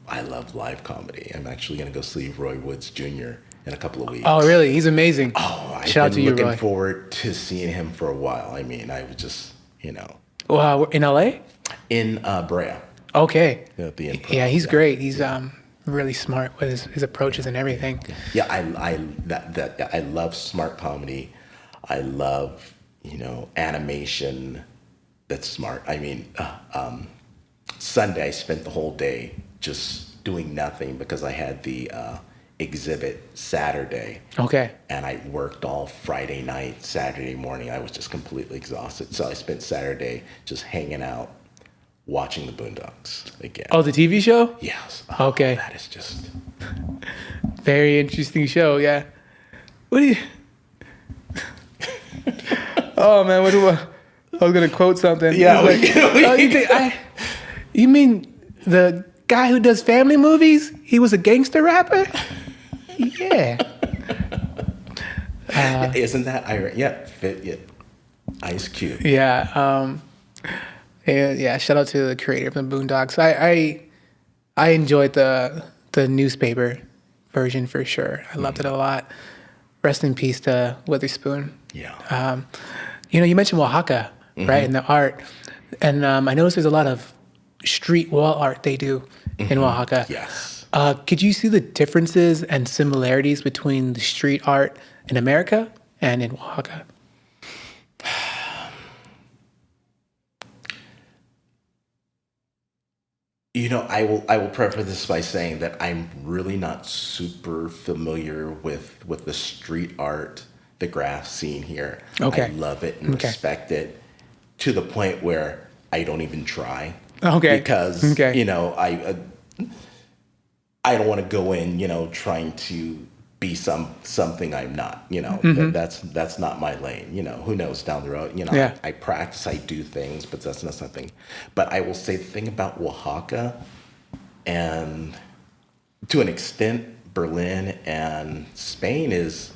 I love live comedy. I'm actually going to go see Roy Woods Jr. in a couple of weeks. Oh, really? He's amazing. Oh, Shout out to you, Roy. I've been looking forward to seeing him for a while. I mean, I was just, Wow, in LA? In Brea. Okay. The Improv. Yeah, he's great. He's really smart with his approaches and everything. Yeah, I love smart comedy. I love, animation that's smart. I mean, Sunday I spent the whole day just doing nothing because I had the exhibit Saturday. Okay. And I worked all Friday night, Saturday morning. I was just completely exhausted. So I spent Saturday just hanging out, watching the Boondocks again. Oh, the TV show? Yes. Okay. That is just... Very interesting show, yeah. What do you... Oh, man, I was going to quote something. Yeah. You mean the guy who does family movies? He was a gangster rapper? Yeah. Isn't that Irish? Yeah. Ice Cube. Yeah. Yeah. Shout out to the creator of the Boondocks. I enjoyed the newspaper version for sure. I loved it a lot. Rest in peace to Witherspoon. Yeah. You mentioned Oaxaca, right, and the art, and I noticed there's a lot of street wall art they do in Oaxaca. Yes. Could you see the differences and similarities between the street art in America and in Oaxaca? I will preface this by saying that I'm really not super familiar with the street art, the graph scene here. Okay. I love it and respect it to the point where I don't even try. Okay. Because I don't want to go in, trying to be something I'm not, that's not my lane, who knows down the road, Yeah. I practice, I do things, but that's not something. But I will say the thing about Oaxaca, and to an extent, Berlin and Spain, is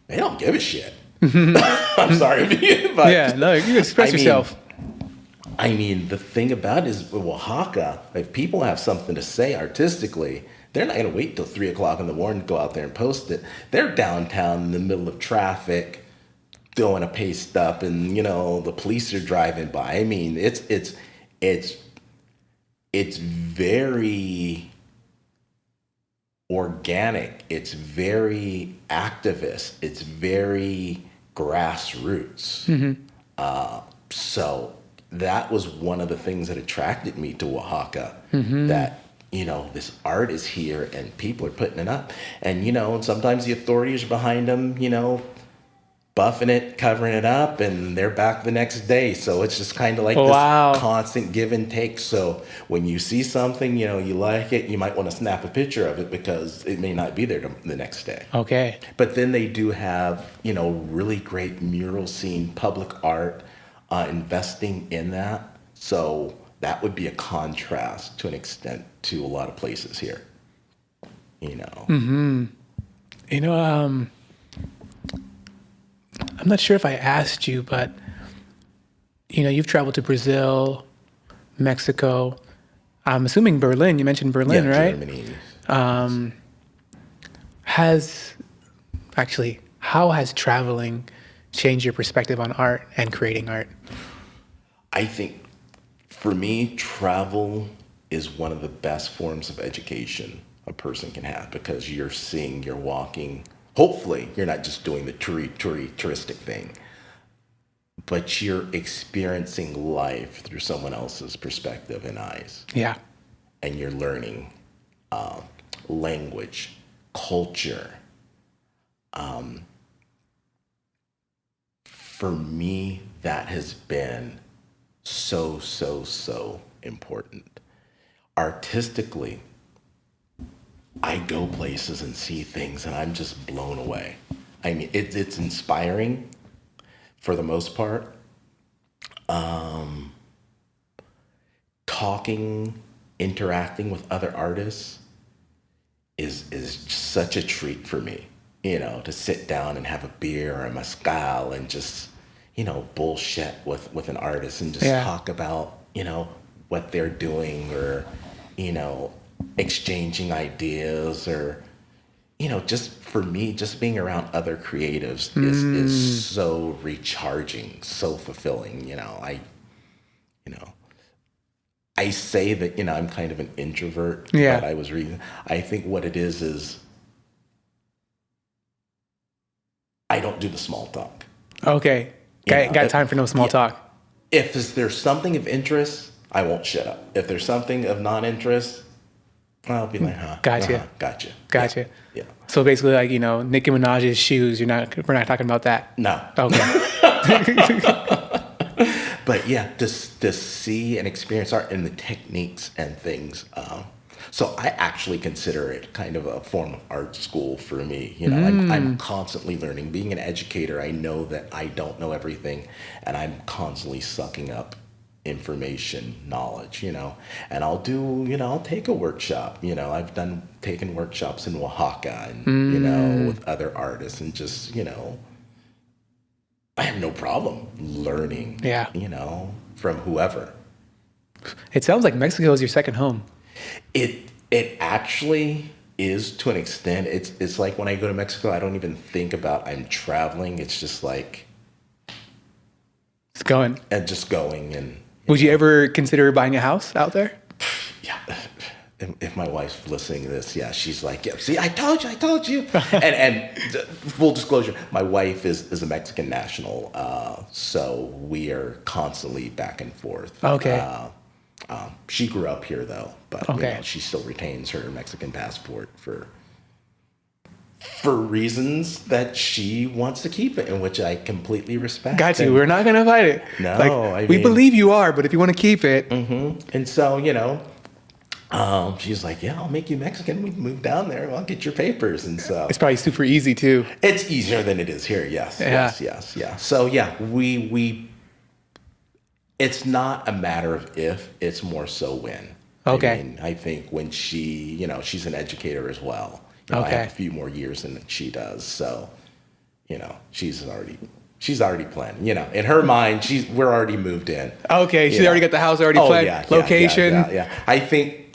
they don't give a shit. I'm sorry, but Yeah, no, you express yourself. The thing about it is with Oaxaca, if people have something to say artistically, they're not going to wait till 3 o'clock in the morning to go out there and post it. They're downtown in the middle of traffic, doing a paste up, and the police are driving by. It's very organic. It's very activist. It's very grassroots. So that was one of the things that attracted me to Oaxaca. That this art is here and people are putting it up, and sometimes the authorities are behind them, buffing it, covering it up, and they're back the next day. So it's just kind of like this constant give and take. So when you see something, you like it, you might want to snap a picture of it because it may not be there the next day. Okay. But then they do have, really great mural scene, public art, investing in that. So that would be a contrast to an extent to a lot of places here, I'm not sure if I asked you, but you've traveled to Brazil, Mexico. I'm assuming Berlin. You mentioned Berlin, right? Germany. How has traveling changed your perspective on art and creating art? I think for me, travel is one of the best forms of education a person can have, because you're seeing, you're walking. Hopefully, you're not just doing the touristic thing, but you're experiencing life through someone else's perspective and eyes. Yeah. And you're learning language, culture. For me, that has been so important. Artistically, I go places and see things and I'm just blown away. It's inspiring for the most part. Talking, interacting with other artists is such a treat for me, to sit down and have a beer or a mezcal and just, bullshit with an artist and just talk about, what they're doing, or, exchanging ideas, or, just for me, just being around other creatives is so recharging, so fulfilling. I say that, I'm kind of an introvert, but I think what it is I don't do the small talk. Okay. Got time for no small talk. If there's something of interest, I won't shut up. If there's something of non-interest, I'll be like, Gotcha. Gotcha. Yeah. So basically, like, Nicki Minaj's shoes, we're not talking about that. No. Okay. But yeah, just to see and experience art and the techniques and things. So I actually consider it kind of a form of art school for me. I'm constantly learning. Being an educator, I know that I don't know everything, and I'm constantly sucking up information, knowledge, and I'll take a workshop. I've taken workshops in Oaxaca and, with other artists, and just, I have no problem learning, from whoever. It sounds like Mexico is your second home. It actually is, to an extent. It's like when I go to Mexico, I don't even think about I'm traveling. It's just like it's going. And just going. And would you ever consider buying a house out there? Yeah. If my wife's listening to this, she's like, yeah, see, I told you. and full disclosure, my wife is a Mexican national, so we are constantly back and forth. Okay. She grew up here though, but she still retains her Mexican passport for reasons that she wants to keep it, in which I completely respect. Got you. We're not gonna fight it. No, we believe you are, but if you want to keep it, And so She's like, yeah, I'll make you Mexican. We can move down there. I'll get your papers. And so It's probably super easy too. it's easier than it is here. Yes, Yeah. yes. So yeah, we it's not a matter of if, it's more so when. Okay. I mean, I think when she's an educator as well. I Okay. have a few more years than she does. So, she's already planning, in her mind, we're already moved in. Okay, she's already got the house already Oh, planned. yeah, Location. yeah. I think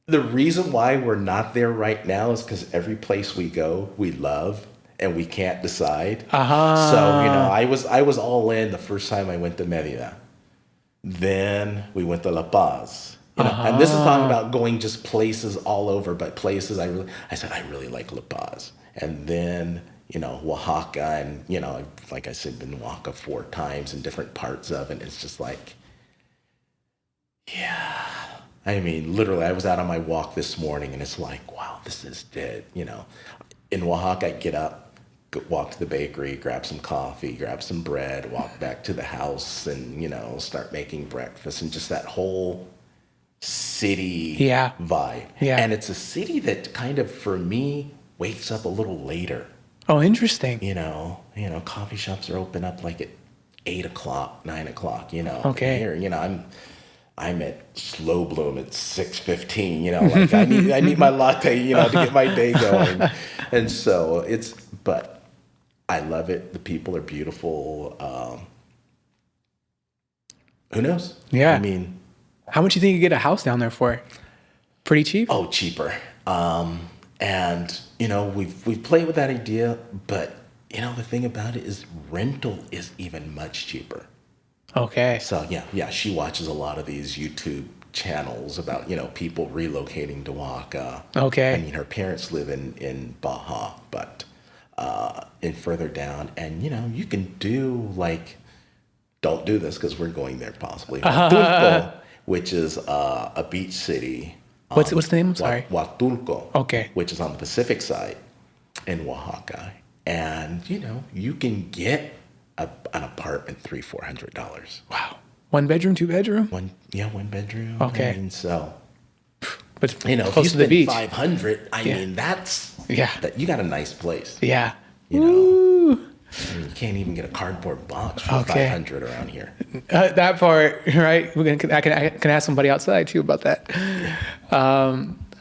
the reason why we're not there right now is because every place we go, we love, and we can't decide. Uh-huh. So, I was all in the first time I went to Merida. Then we went to La Paz. And this is talking about going just places all over, but places I said, I really like La Paz. And then, Oaxaca, and, like I said, been to Oaxaca 4 times in different parts of it. It's just like, yeah. I mean, literally, I was out on my walk this morning, and it's like, wow, this is dead. In Oaxaca, I get up, walk to the bakery, grab some coffee, grab some bread, walk back to the house, and, start making breakfast, and just that whole city vibe. Yeah. And it's a city that kind of, for me, wakes up a little later. Oh, interesting. Coffee shops are open up like at 8 o'clock, 9 o'clock, Okay. Here, I'm at slow bloom at 6:15, like I need my latte, to get my day going. And so but I love it. The people are beautiful. Who knows? Yeah. I mean, How much do you think you get a house down there for? Pretty cheap? oh, cheaper. And we've played with that idea, but the thing about it is rental is even much cheaper. Okay. So yeah, she watches a lot of these YouTube channels about, people relocating to Oaxaca. Okay. I mean, her parents live in Baja, but in further down, and you can do don't do this because we're going there possibly. Huatulco, which is a beach city. What's the name? I'm sorry. Huatulco. Okay. Which is on the Pacific side in Oaxaca, and you can get an apartment $300-400. Wow. 1 bedroom, 2 bedroom? One bedroom. Okay. I mean, so But if you close to the spend beach. 500, I mean that you got a nice place. Yeah. Woo. I mean, you can't even get a cardboard box for Okay. 500 around here. That part, right? I can ask somebody outside too about that.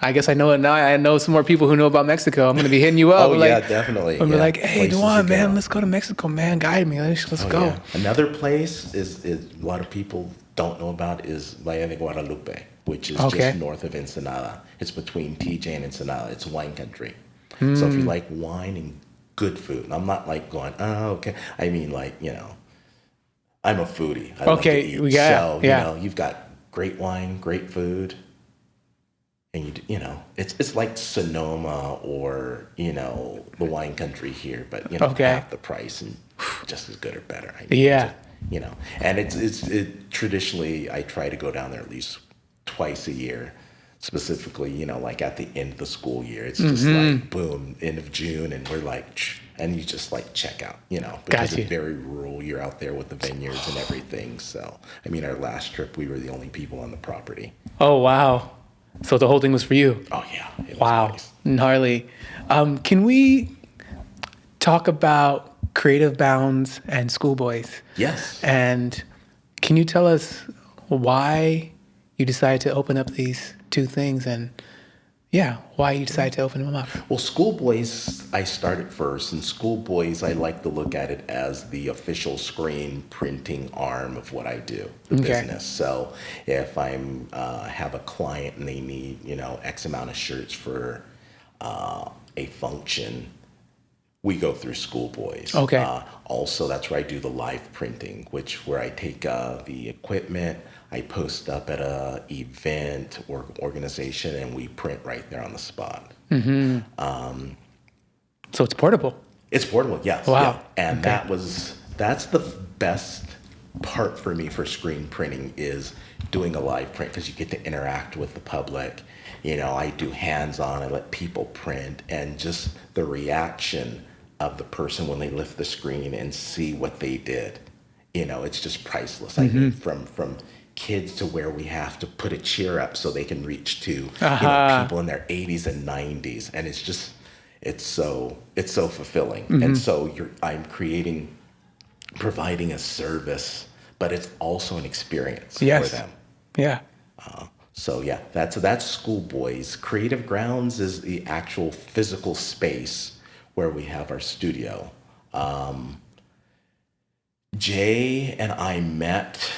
I guess I know it now. I know some more people who know about Mexico. I'm going to be hitting you up. Oh, yeah, definitely. I'm Yeah. like, hey, Places Duan, to go. man, let's go to Mexico, man. Guide me. Let's go. Yeah. Another place is a lot of people don't know about is Valle de Guadalupe, which is Okay. just north of Ensenada. It's between TJ and Ensenada. It's wine country. So if you like wine and good food, and I'm not going, oh, okay. I mean, I'm a foodie. I like Okay, to eat. we got- So, yeah. you've got great wine, great food. And it's like Sonoma or, the wine country here, but, Okay. half the price and just as good or better. I mean, Yeah. and it's traditionally, I try to go down there at least twice a year, specifically, like at the end of the school year. It's just like, boom, end of June, and we're like, and you just check out, because Gotcha. it's very rural. You're out there with the vineyards and everything. So, I mean, our last trip, we were the only people on the property. Oh, wow. So the whole thing was for you. Oh, yeah. It was Wow. nice. Gnarly. Can we talk about Creative Bounds and Skool Boiz? Yes. And can you tell us why you decided to open up these two things and why you decided to open them up? Well, Skool Boiz, I started first, and Skool Boiz, I like to look at it as the official screen printing arm of what I do, the Okay. business. So if I'm have a client and they need, X amount of shirts for a function, we go through Skool Boiz. Okay. Also, that's where I do the live printing, where I take the equipment, I post up at a event or organization, and we print right there on the spot. So it's portable. It's portable, yes. Wow. Yeah. And Okay. that's the best part for me for screen printing is doing a live print, because you get to interact with the public. I do hands-on, I let people print, and just the reaction of the person when they lift the screen and see what they did. It's just priceless. I mean, from kids to where we have to put a cheer up so they can reach to people in their 80s and 90s, and it's so fulfilling. And so I'm providing a service, but it's also an experience for them. Yeah. So yeah, that's Skool Boiz. Creative Grounds is the actual physical space where we have our studio. Jay and I met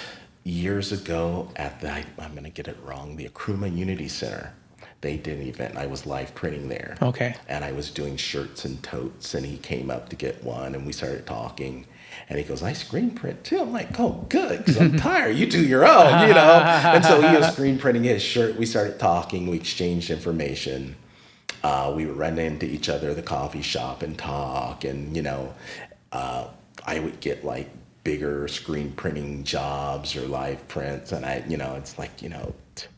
years ago at I'm going to get it wrong, the Akruma Unity Center. They did an event. I was live printing there. Okay. And I was doing shirts and totes, and he came up to get one, and we started talking. And he goes, I screen print too. I'm like, oh, good, because I'm tired. You do your own, And so he was screen printing his shirt. We started talking. We exchanged information. We would run into each other at the coffee shop and talk. And, I would get like bigger screen printing jobs or live prints. And it's like,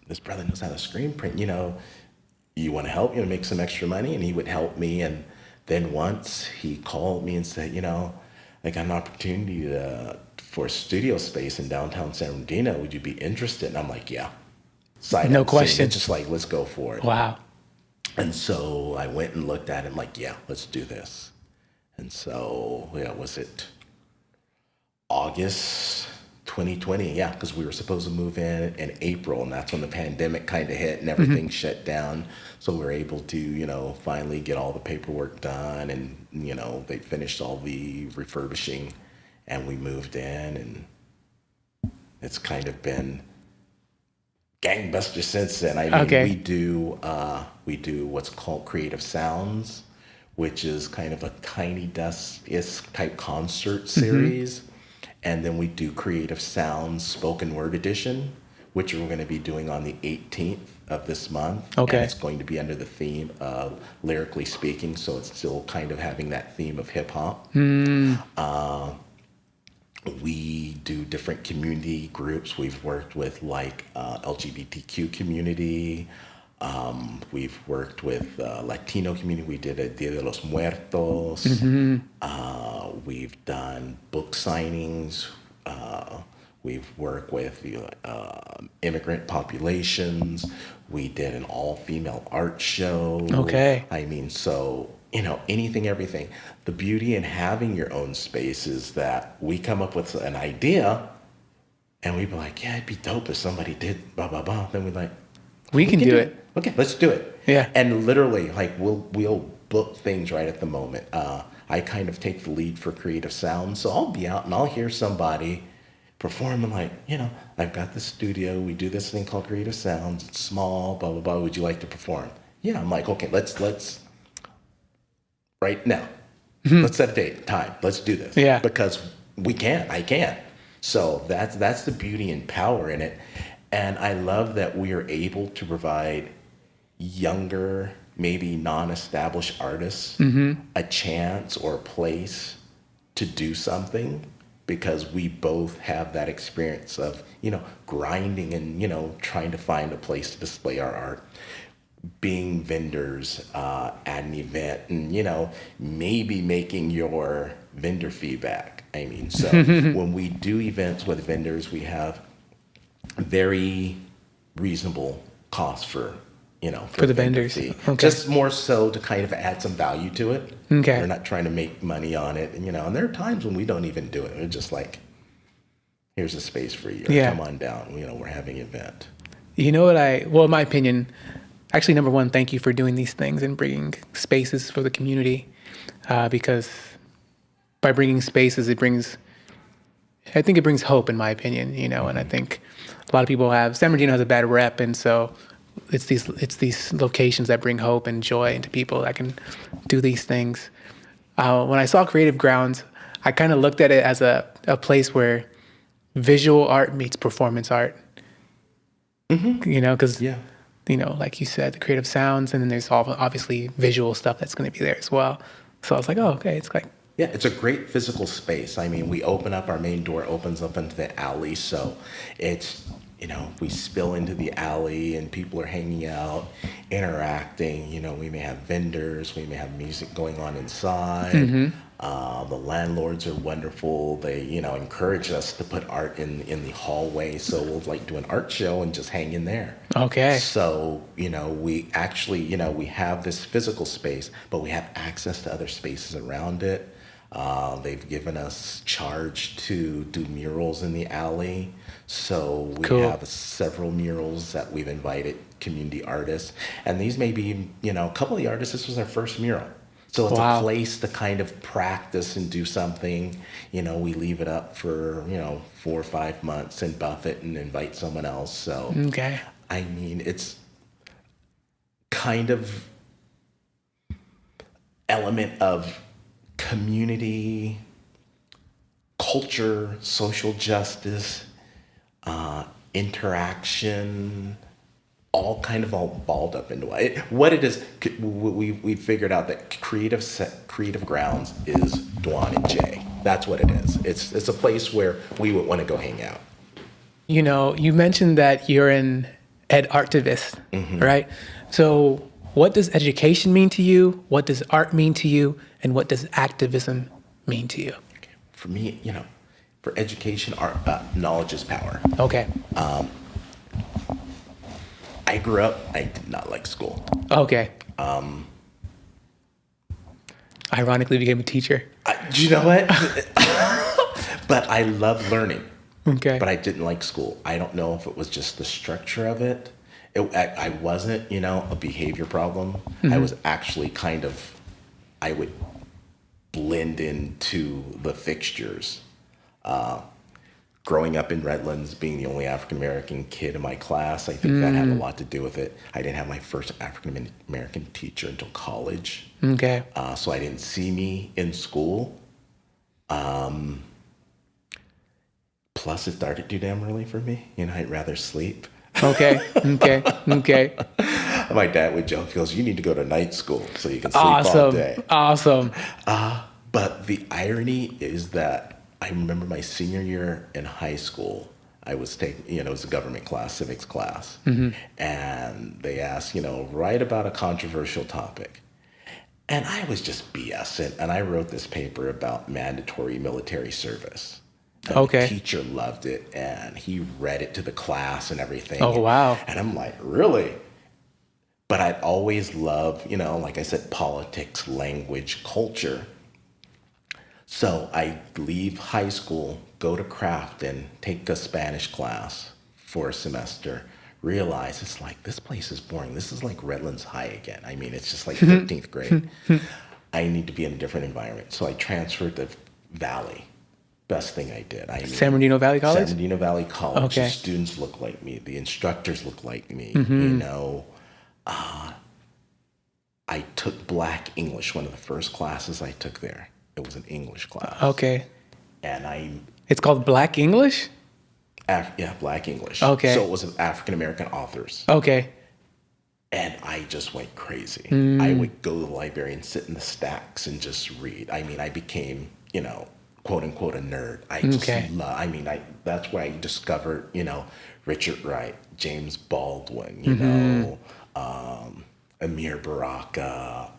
this brother knows how to screen print, you want to help, make some extra money? And he would help me. And then once he called me and said, I got an opportunity for studio space in downtown San Bernardino. Would you be interested? And I'm like, yeah. No question. Just like, let's go for it. Wow. And so I went and looked at it. I'm like, yeah, let's do this. And so, was it August 2020? Yeah, because we were supposed to move in April, and that's when the pandemic kind of hit and everything shut down. So we were able to, finally get all the paperwork done, and, they finished all the refurbishing, and we moved in, and it's kind of been gangbusters since then. I mean, we do what's called Creative Sounds, which is kind of a Tiny Desk-ish type concert series. And then we do Creative Sounds Spoken Word Edition, which we're going to be doing on the 18th of this month. Okay. And it's going to be under the theme of lyrically speaking, so it's still kind of having that theme of hip hop. We do different community groups. We've worked with LGBTQ community. We've worked with Latino community. We did a Dia de los Muertos. We've done book signings. We've worked with immigrant populations. We did an all-female art show. Okay. I mean, so, anything, everything. The beauty in having your own space is that we come up with an idea, and we'd be like, yeah, it'd be dope if somebody did blah, blah, blah. Then we're like, we can do it. Okay, let's do it. Yeah. And literally, we'll book things right at the moment. I kind of take the lead for Creative Sounds, so I'll be out and I'll hear somebody performing I've got this studio. We do this thing called Creative Sounds. It's small, blah blah blah. Would you like to perform? Yeah. I'm like, okay, let's right now. Let's set a date, time. Let's do this. Yeah. Because I can. So that's the beauty and power in it. And I love that we are able to provide younger, maybe non-established artists a chance or a place to do something, because we both have that experience of, grinding and, trying to find a place to display our art, being vendors at an event and, maybe making your vendor feedback. I mean, so when we do events with vendors, we have very reasonable costs for the vendors. fee. Okay. Just more so to kind of add some value to it. Okay. We're not trying to make money on it, and and there are times when we don't even do it. We're just like, here's a space for you. Yeah. Come on down. We're having an event. In my opinion, actually, number one, thank you for doing these things and bringing spaces for the community, because by bringing spaces, I think it brings hope, in my opinion, and I think a lot of people San Bernardino has a bad rep, and so it's these locations that bring hope and joy into people that can do these things. When I saw Creative Grounds, I kind of looked at it as a place where visual art meets performance art. Because like you said, the creative sounds, and then there's obviously visual stuff that's going to be there as well. So I was like, oh, okay, it's like. Yeah, it's a great physical space. I mean, we open up, our main door opens up into the alley, so it's, we spill into the alley and people are hanging out, interacting. We may have vendors, we may have music going on inside. The landlords are wonderful. They, encourage us to put art in the hallway. So we'll like do an art show and just hang in there. Okay. So, we actually, we have this physical space, but we have access to other spaces around it. They've given us charge to do murals in the alley. So we Cool. have several murals that we've invited community artists. And these may be, a couple of the artists, this was their first mural. So it's Wow. a place to kind of practice and do something. We leave it up for, 4 or 5 months and buff it and invite someone else. So, Okay. I mean, it's kind of element of community, culture, social justice, interaction, all kind of all balled up into it. What it is, we figured out that creative grounds is Duan and Jay. That's what it is. It's a place where we would want to go hang out. You mentioned that you're an Edartivist, right? So what does education mean to you? What does art mean to you? And what does activism mean to you? For me, for education, art, knowledge is power. Okay. I grew up, I did not like school. Okay. Ironically, became a teacher. You know what? But I love learning. Okay. But I didn't like school. I don't know if it was just the structure of it. I wasn't, a behavior problem. I was actually I would blend into the fixtures. Growing up in Redlands, being the only African-American kid in my class, I think that had a lot to do with it. I didn't have my first African-American teacher until college. Okay. So I didn't see me in school. Plus, it started too damn early for me. I'd rather sleep. Okay. Okay. My dad would joke, he goes, you need to go to night school so you can sleep all day. Awesome. But the irony is that I remember my senior year in high school, I was taking, it was a government class, civics class. And they asked, write about a controversial topic. And I was just BSing. And I wrote this paper about mandatory military service. And Okay. the teacher loved it, and he read it to the class and everything. Oh, wow. And I'm like, really? But I'd always loved, like I said, politics, language, culture. So I leave high school, go to Crafton, take a Spanish class for a semester, realize it's like, this place is boring. This is like Redlands High again. I mean, it's just like 13th grade. I need to be in a different environment. So I transferred to Valley. Best thing I did. San Bernardino Valley College? San Bernardino Valley College. Okay. The students look like me. The instructors look like me. I took Black English, one of the first classes I took there. It was an English class. Okay. And It's called Black English? Black English. Okay. So it was African-American authors. Okay. And I just went crazy. I would go to the library and sit in the stacks and just read. I mean, I became, quote unquote, a nerd. I just that's where I discovered, Richard Wright, James Baldwin, Amir Baraka,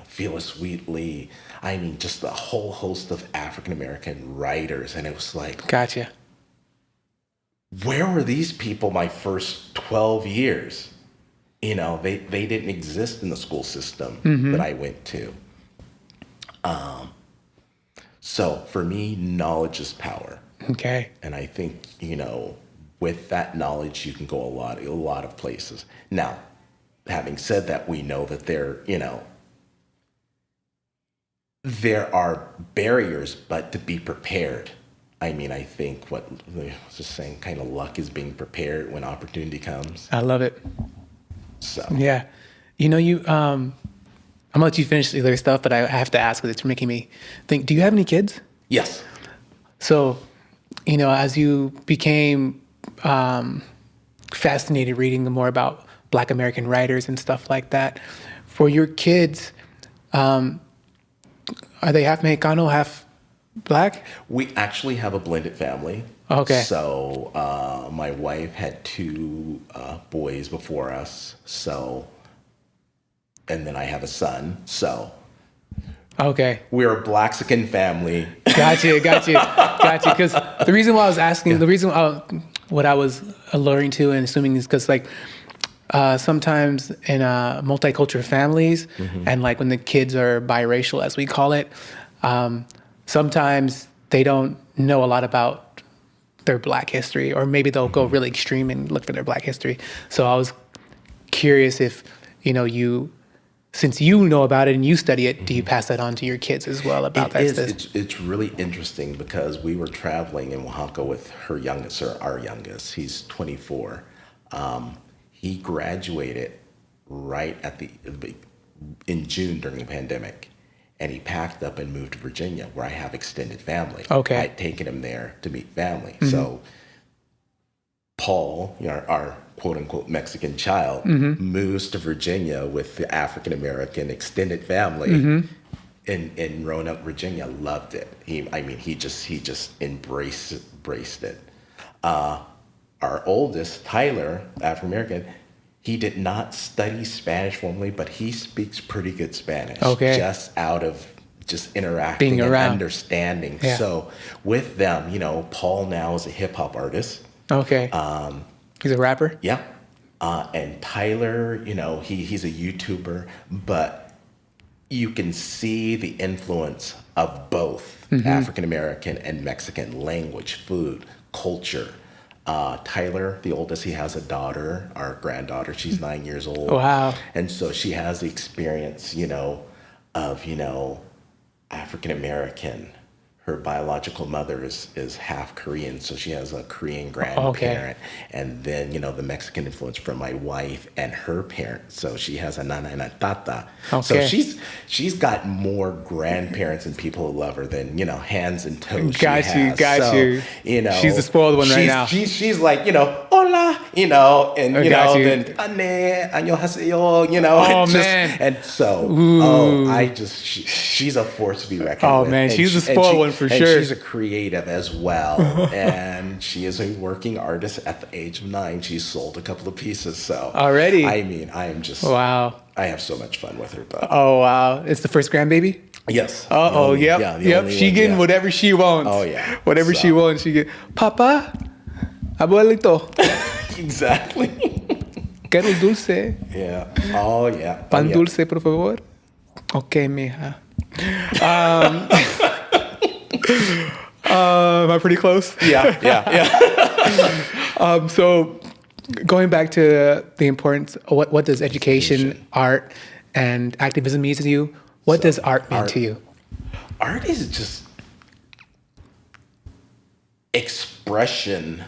Phyllis Wheatley. I mean, just a whole host of African-American writers. And it was like, Gotcha. where were these people my first 12 years? They didn't exist in the school system that I went to. So for me, knowledge is power. Okay. And I think, with that knowledge, you can go a lot of places. Now, having said that, we know that there are barriers, but to be prepared. I mean, I think what I was just saying, kind of luck is being prepared when opportunity comes. I love it. So Yeah. I'm gonna let you finish the other stuff, but I have to ask because it's making me think. Do you have any kids? yes, So, as you became fascinated reading more about Black American writers and stuff like that, for your kids, are they half Mexicano, half Black? we actually have a blended family. Okay. So my wife had two boys before us. So and then I have a son. So Okay. we're a Blaxican family. Gotcha. Because the reason why I was asking, what I was alluring to and assuming is because like sometimes in multicultural families and like when the kids are biracial, as we call it, sometimes they don't know a lot about their Black history, or maybe they'll go really extreme and look for their Black history. So I was curious if, since you know about it and you study it, do you pass that on to your kids as well about that? It's really interesting because we were traveling in Oaxaca with our youngest. He's 24. He graduated right in June during the pandemic, and he packed up and moved to Virginia, where I have extended family. Okay. I'd taken him there to meet family. So Paul, our quote unquote Mexican child, moves to Virginia with the African American extended family in Roanoke, Virginia. Loved it. He just embraced it. Our oldest, Tyler, African American, he did not study Spanish formally, but he speaks pretty good Spanish. Okay. Just out of interacting Being and around. understanding. Yeah. So with them, Paul now is a hip hop artist. Okay. He's a rapper? Yeah. And Tyler, he's a YouTuber, but you can see the influence of both African American and Mexican language, food, culture. Tyler, the oldest, he has a daughter, our granddaughter. She's 9 years old. Wow. And so she has the experience, of, African American. Her biological mother is half Korean, so she has a Korean grandparent. And then, the Mexican influence from my wife and her parents. So she has a nana and a tata. Okay. So she's got more grandparents and people who love her than, hands and toes. Got you. She's the spoiled one right now. She's like, hola, and, then, ane, annyeonghaseyo, Oh, man. And so, she's a force to be reckoned with. Oh, man, And she's the spoiled one for and sure. she's a creative as well. And she is a working artist at the age of 9. She's sold a couple of pieces. So already? I am just, Wow. I have so much fun with her. But Oh, wow. It's the first grandbaby? yes. Uh-oh, yep. Yep. She getting whatever she wants. Oh, yeah. Whatever she wants, she get. Papa, abuelito, Exactly. quiero dulce. Yeah. Oh, yeah. Pan oh, yeah. dulce, por favor. Okay, mija. Am I pretty close? Yeah. So going back to the importance, what does education, art, and activism mean to you? What does art mean to you? Art is just expression.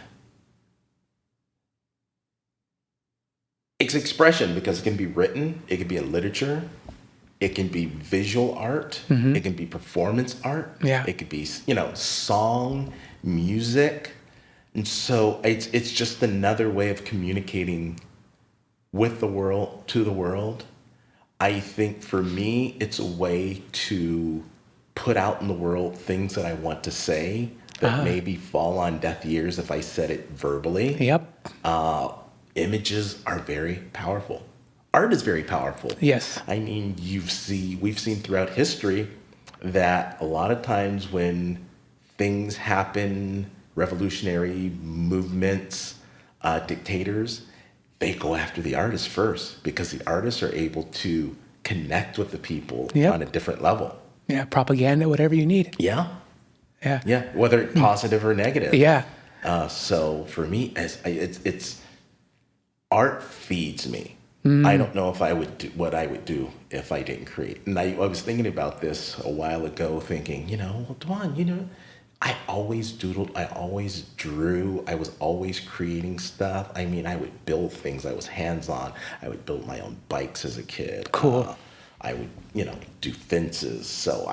It's expression because it can be written, it can be in literature, it can be visual art, it can be performance art, Yeah. it could be, song, music. And so it's just another way of communicating with the world, to the world. I think for me, it's a way to put out in the world things that I want to say that maybe fall on deaf ears if I said it verbally. Yep. Images are very powerful. Art is very powerful. Yes. I mean, we've seen throughout history that a lot of times when things happen, revolutionary movements, dictators, they go after the artists first because the artists are able to connect with the people on a different level. Yeah, propaganda, whatever you need. Yeah. Yeah. Yeah. Whether it's positive or negative. Yeah. So for me, it's art feeds me. I don't know if I would do what I would do if I didn't create. And I was thinking about this a while ago, thinking, well, Duan, I always doodled, I always drew, I was always creating stuff. I mean, I would build things. I was hands-on. I would build my own bikes as a kid. Cool. I would, do fences. So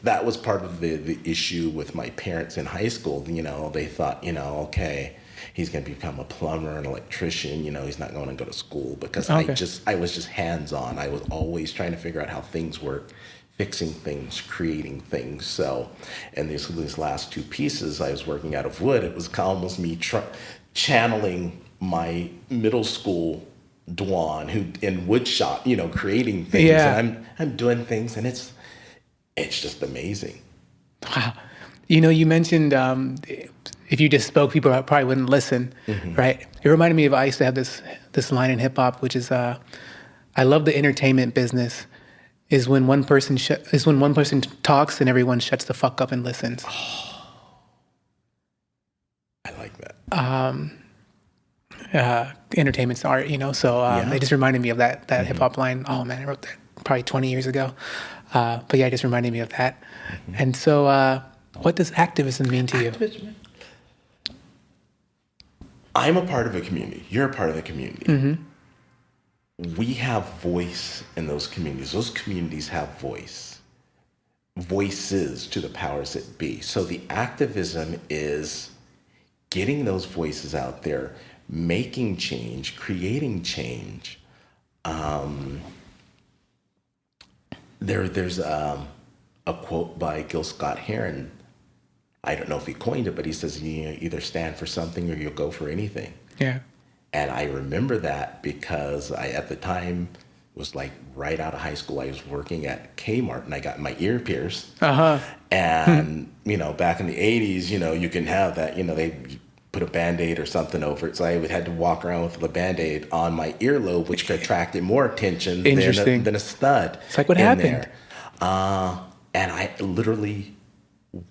that was part of the issue with my parents in high school. They thought, okay, he's going to become a plumber, an electrician. He's not going to go to school because I was just hands-on. I was always trying to figure out how things work, fixing things, creating things. So, and these last two pieces, I was working out of wood. It was almost me channeling my middle school Duan who in woodshop, creating things, Yeah. and I'm doing things, and it's just amazing. Wow. You mentioned if you just spoke, people probably wouldn't listen, right? It reminded me of, I used to have this line in hip hop, which is, I love the entertainment business. Is when one person talks and everyone shuts the fuck up and listens. I like that. Entertainment's art, So Yeah. it just reminded me of that hip hop line. Oh man, I wrote that probably 20 years ago. But yeah, it just reminded me of that. And so, what does activism mean to you? I'm a part of a community. You're a part of the community. We have voice in those communities. Those communities have voices to the powers that be. So the activism is getting those voices out there, making change, creating change. There's a quote by Gil Scott Heron. I don't know if he coined it, but he says, you either stand for something or you'll go for anything. Yeah. And I remember that because I, at the time, was like right out of high school. I was working at Kmart and I got my ear pierced. And, back in the 80s, you can have that, they put a Band-Aid or something over it. So I had to walk around with a Band-Aid on my earlobe, which attracted more attention than a stud. It's like, what happened? And I literally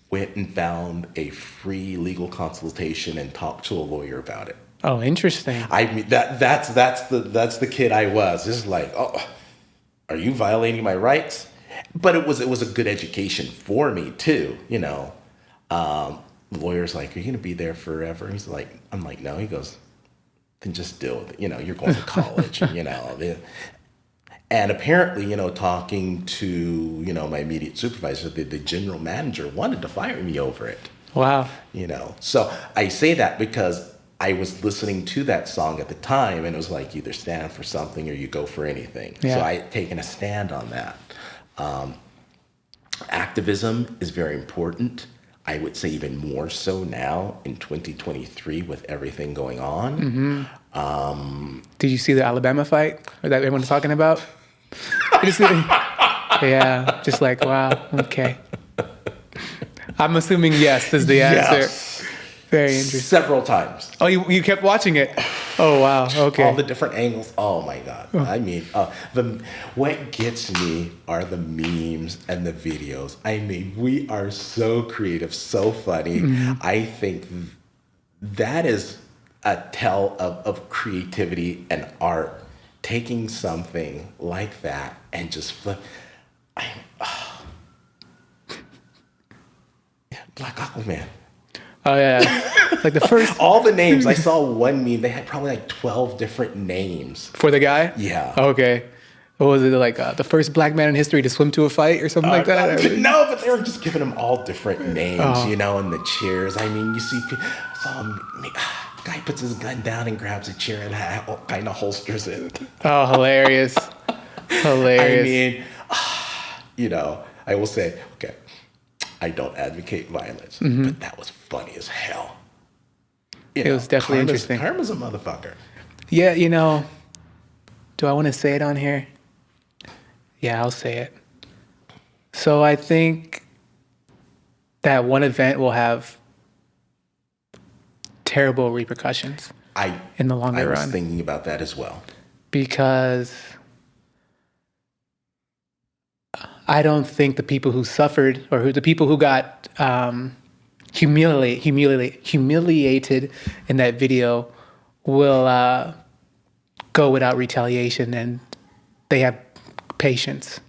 went and found a free legal consultation and talked to a lawyer about it. Oh, interesting. I mean, that's the kid I was. It's like, oh, are you violating my rights? But it was a good education for me too. The lawyer's like, are you gonna be there forever? He's like, I'm like, no. He goes, then just deal with it. You're going to college. And apparently, talking to my immediate supervisor, the general manager wanted to fire me over it. Wow. So I say that because I was listening to that song at the time, and it was like, either stand for something or you go for anything. Yeah. So I had taken a stand on that. Activism is very important. I would say even more so now in 2023 with everything going on. Did you see the Alabama fight that everyone's talking about? Yeah, just like, wow, okay. I'm assuming yes is the answer. Yes. Very interesting. Several times. Oh, you kept watching it? Oh, wow, okay. All the different angles. Oh my God. I mean, what gets me are the memes and the videos. I mean, we are so creative, so funny. I think that is a tell of creativity and art. Taking something like that and just flip. Black Aquaman. Oh, yeah. Like the first... All the names. I saw one meme. They had probably like 12 different names. For the guy? Yeah. Okay. What was it, like the first black man in history to swim to a fight or something like that? No, but they were just giving them all different names, and the cheers. I mean, you see, guy puts his gun down and grabs a chair and kind of holsters it. Oh, hilarious. Hilarious. I mean, I will say, okay, I don't advocate violence, but that was funny as hell. It was definitely interesting. Karma's a motherfucker. Yeah, do I want to say it on here? Yeah, I'll say it. So I think that one event will have terrible repercussions in the longer run. I was thinking about that as well. Because I don't think the people who suffered or the people who got humiliated in that video will go without retaliation, and they have patience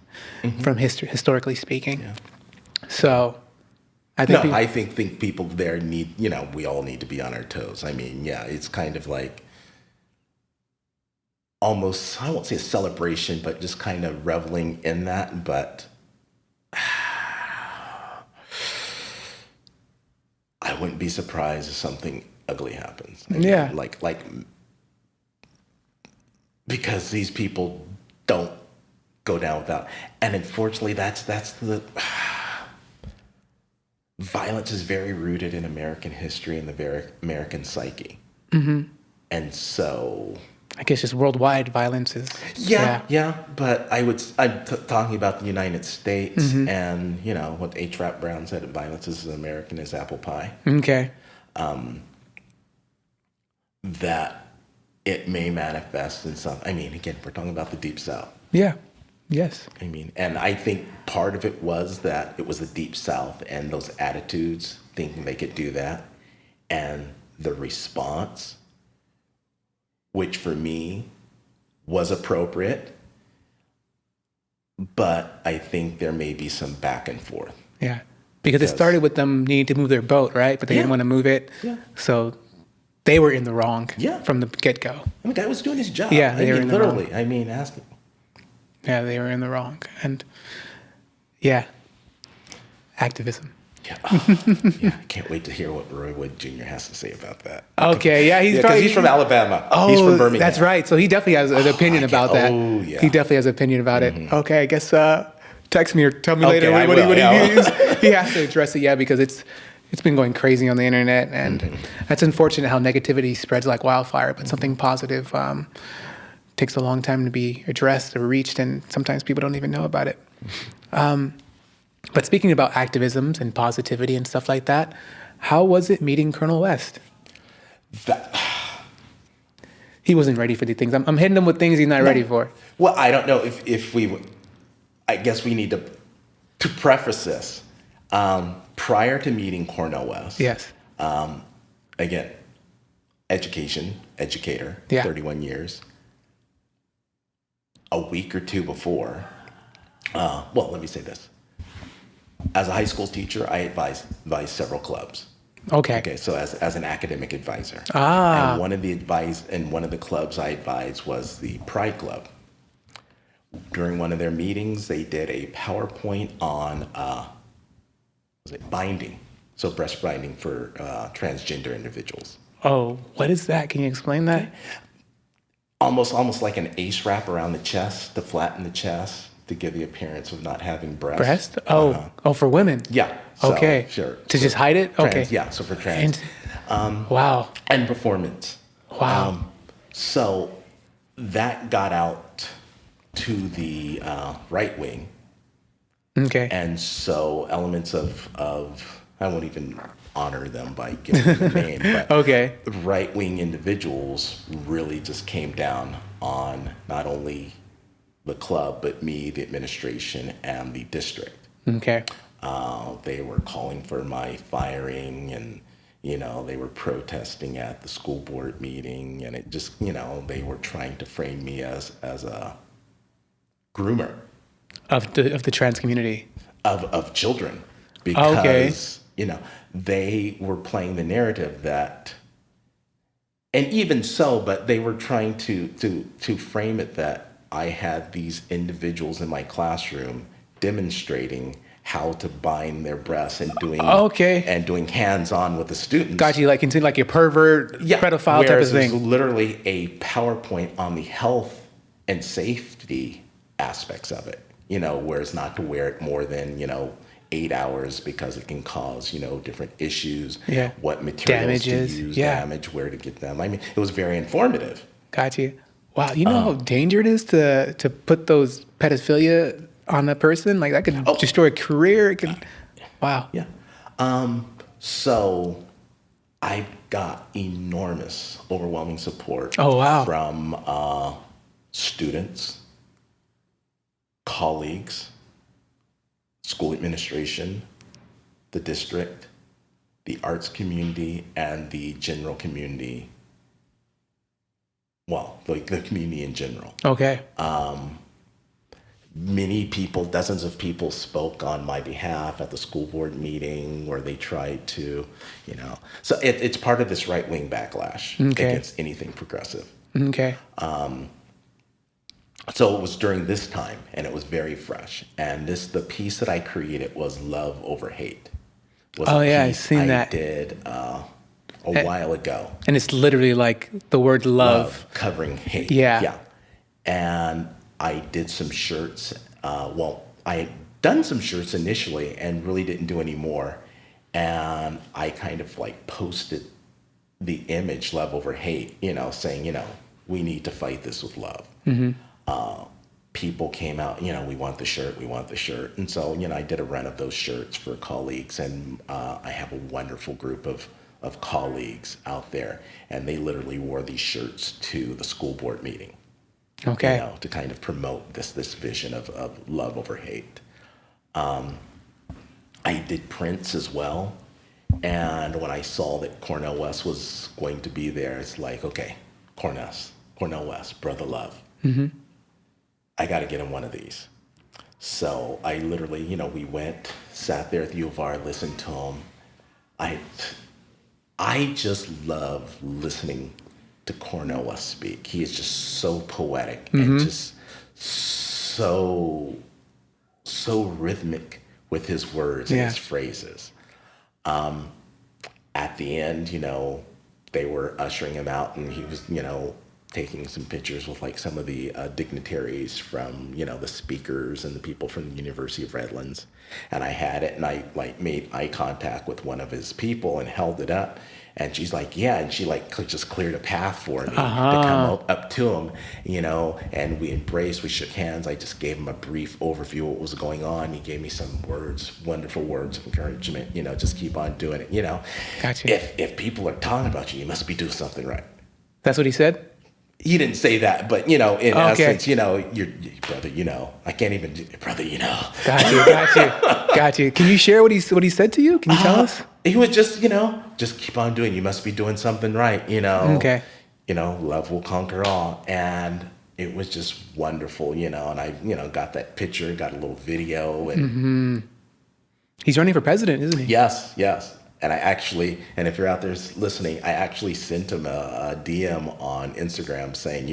from historically speaking. Yeah. So I think people there need, we all need to be on our toes. I mean, yeah, it's kind of like almost, I won't say a celebration, but just kind of reveling in that. But I wouldn't be surprised if something ugly happens. I mean, yeah. Like, because these people don't go down without, and unfortunately that's the violence is very rooted in American history and the very American psyche. And so I guess just worldwide violence is. Yeah. But I'm talking about the United States, and what H. Rap Brown said: "Violence is American as apple pie." Okay. That it may manifest in some. I mean, again, we're talking about the Deep South. Yeah. Yes. I mean, and I think part of it was that it was the Deep South and those attitudes, thinking they could do that, and the response, which for me was appropriate, but I think there may be some back and forth. Yeah. Because it started with them needing to move their boat, right? But they didn't want to move it. Yeah. So they were in the wrong Yeah. from the get-go. I mean, the guy was doing his job. Yeah, they were in the wrong. literally. I mean, ask him. Yeah, they were in the wrong. And yeah, activism. Yeah. I can't wait to hear what Roy Wood Jr. has to say about that. Okay, yeah, He's from Alabama. Oh, he's from Birmingham. that's right. So he definitely has an opinion about that. Oh, yeah. He definitely has an opinion about it. Okay, I guess text me or tell me later I what will, he yeah. views. He has to address it, yeah, because it's been going crazy on the internet, and that's unfortunate how negativity spreads like wildfire. But something positive takes a long time to be addressed or reached, and sometimes people don't even know about it. But speaking about activisms and positivity and stuff like that, how was it meeting Colonel West? He wasn't ready for the things. I'm hitting him with things he's not ready for. Well, I don't know if we. I guess we need to preface this. Prior to meeting Cornel West. Yes. Again, educator, Yeah. 31 years. A week or two before. Well, let me say this. As a high school teacher, I advised several clubs. Okay, so as an academic advisor. And one of the clubs I advised was the Pride Club. During one of their meetings, they did a PowerPoint on binding, so breast binding for transgender individuals. Oh, what is that? Can you explain that? Almost like an ace wrap around the chest to flatten the chest to give the appearance of not having breast. Breast? Oh, for women. Yeah. So, Okay. Sure. To just hide it? Okay. Yeah. So for trans. Wow. And performance. Wow. So that got out to the right wing. Okay. And so elements of I won't even honor them by giving them a name, but Okay. right-wing individuals really just came down on not only the club, but me, the administration, and the district. Okay. They were calling for my firing, and they were protesting at the school board meeting, and it just they were trying to frame me as a groomer Of the trans community. of children, because they were playing the narrative that, and even so, but they were trying to frame it that I had these individuals in my classroom demonstrating how to bind their breasts and doing hands-on with the students. Got you, like a pervert, pedophile type of thing. It was literally a PowerPoint on the health and safety aspects of it. Whereas not to wear it more than 8 hours because it can cause different issues. Yeah. What materials Damages. to use, Yeah. damage, where to get them. I mean, it was very informative. Got you. Wow, you know how dangerous it is to put those pedophilia on a person? Like that could destroy a career. It could. Wow. Yeah. So I got enormous, overwhelming support. Oh, wow. From students, colleagues, school administration, the district, the arts community, and the general community. Well, the community in general. Okay. Many people, dozens of people spoke on my behalf at the school board meeting where they tried to, So it's part of this right-wing backlash against anything progressive. Okay. So it was during this time, and it was very fresh. And the piece that I created was Love Over Hate. I've seen that. I did a while ago. And it's literally like the word love. Covering hate. Yeah. And I did some shirts. I had done some shirts initially and really didn't do any more. And I kind of posted the image Love Over Hate, saying, we need to fight this with love. People came out, we want the shirt, we want the shirt. And so, I did a run of those shirts for colleagues, and I have a wonderful group of colleagues out there, and they literally wore these shirts to the school board meeting. Okay. To kind of promote this vision of love over hate. I did prints as well. And when I saw that Cornel West was going to be there, it's like, okay, Cornel West, brother love. I got to get him one of these. So I literally, we went, sat there at the U of R, listened to him. I just love listening to Cornel West speak. He is just so poetic and just so rhythmic with his words and his phrases. At the end, they were ushering him out, and he was, taking some pictures with like some of the dignitaries from, the speakers and the people from the University of Redlands. And I had it, and I like made eye contact with one of his people and held it up. And she's like, yeah. And she like just cleared a path for me to come up to him, and we embraced, we shook hands. I just gave him a brief overview of what was going on. He gave me some words, wonderful words of encouragement, just keep on doing it, Gotcha. If people are talking about you, you must be doing something right. That's what he said? He didn't say that, but, in essence, you're brother, I can't even, brother, Got you. Can you share what he said to you? Can you tell us? He was just, just keep on doing. You must be doing something right, Okay. Love will conquer all. And it was just wonderful, and I, got that picture, got a little video. And He's running for president, isn't he? Yes. And I actually, and if you're out there listening, I actually sent him a DM on Instagram saying,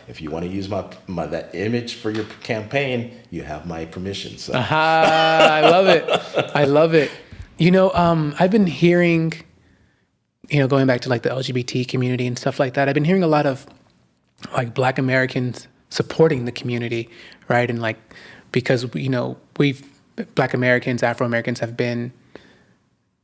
if you want to use my that image for your campaign, you have my permission. So. I love it. I've been hearing, going back to like the LGBT community and stuff like that, I've been hearing a lot of like Black Americans supporting the community, right? And like, because, Black Americans, Afro-Americans have been,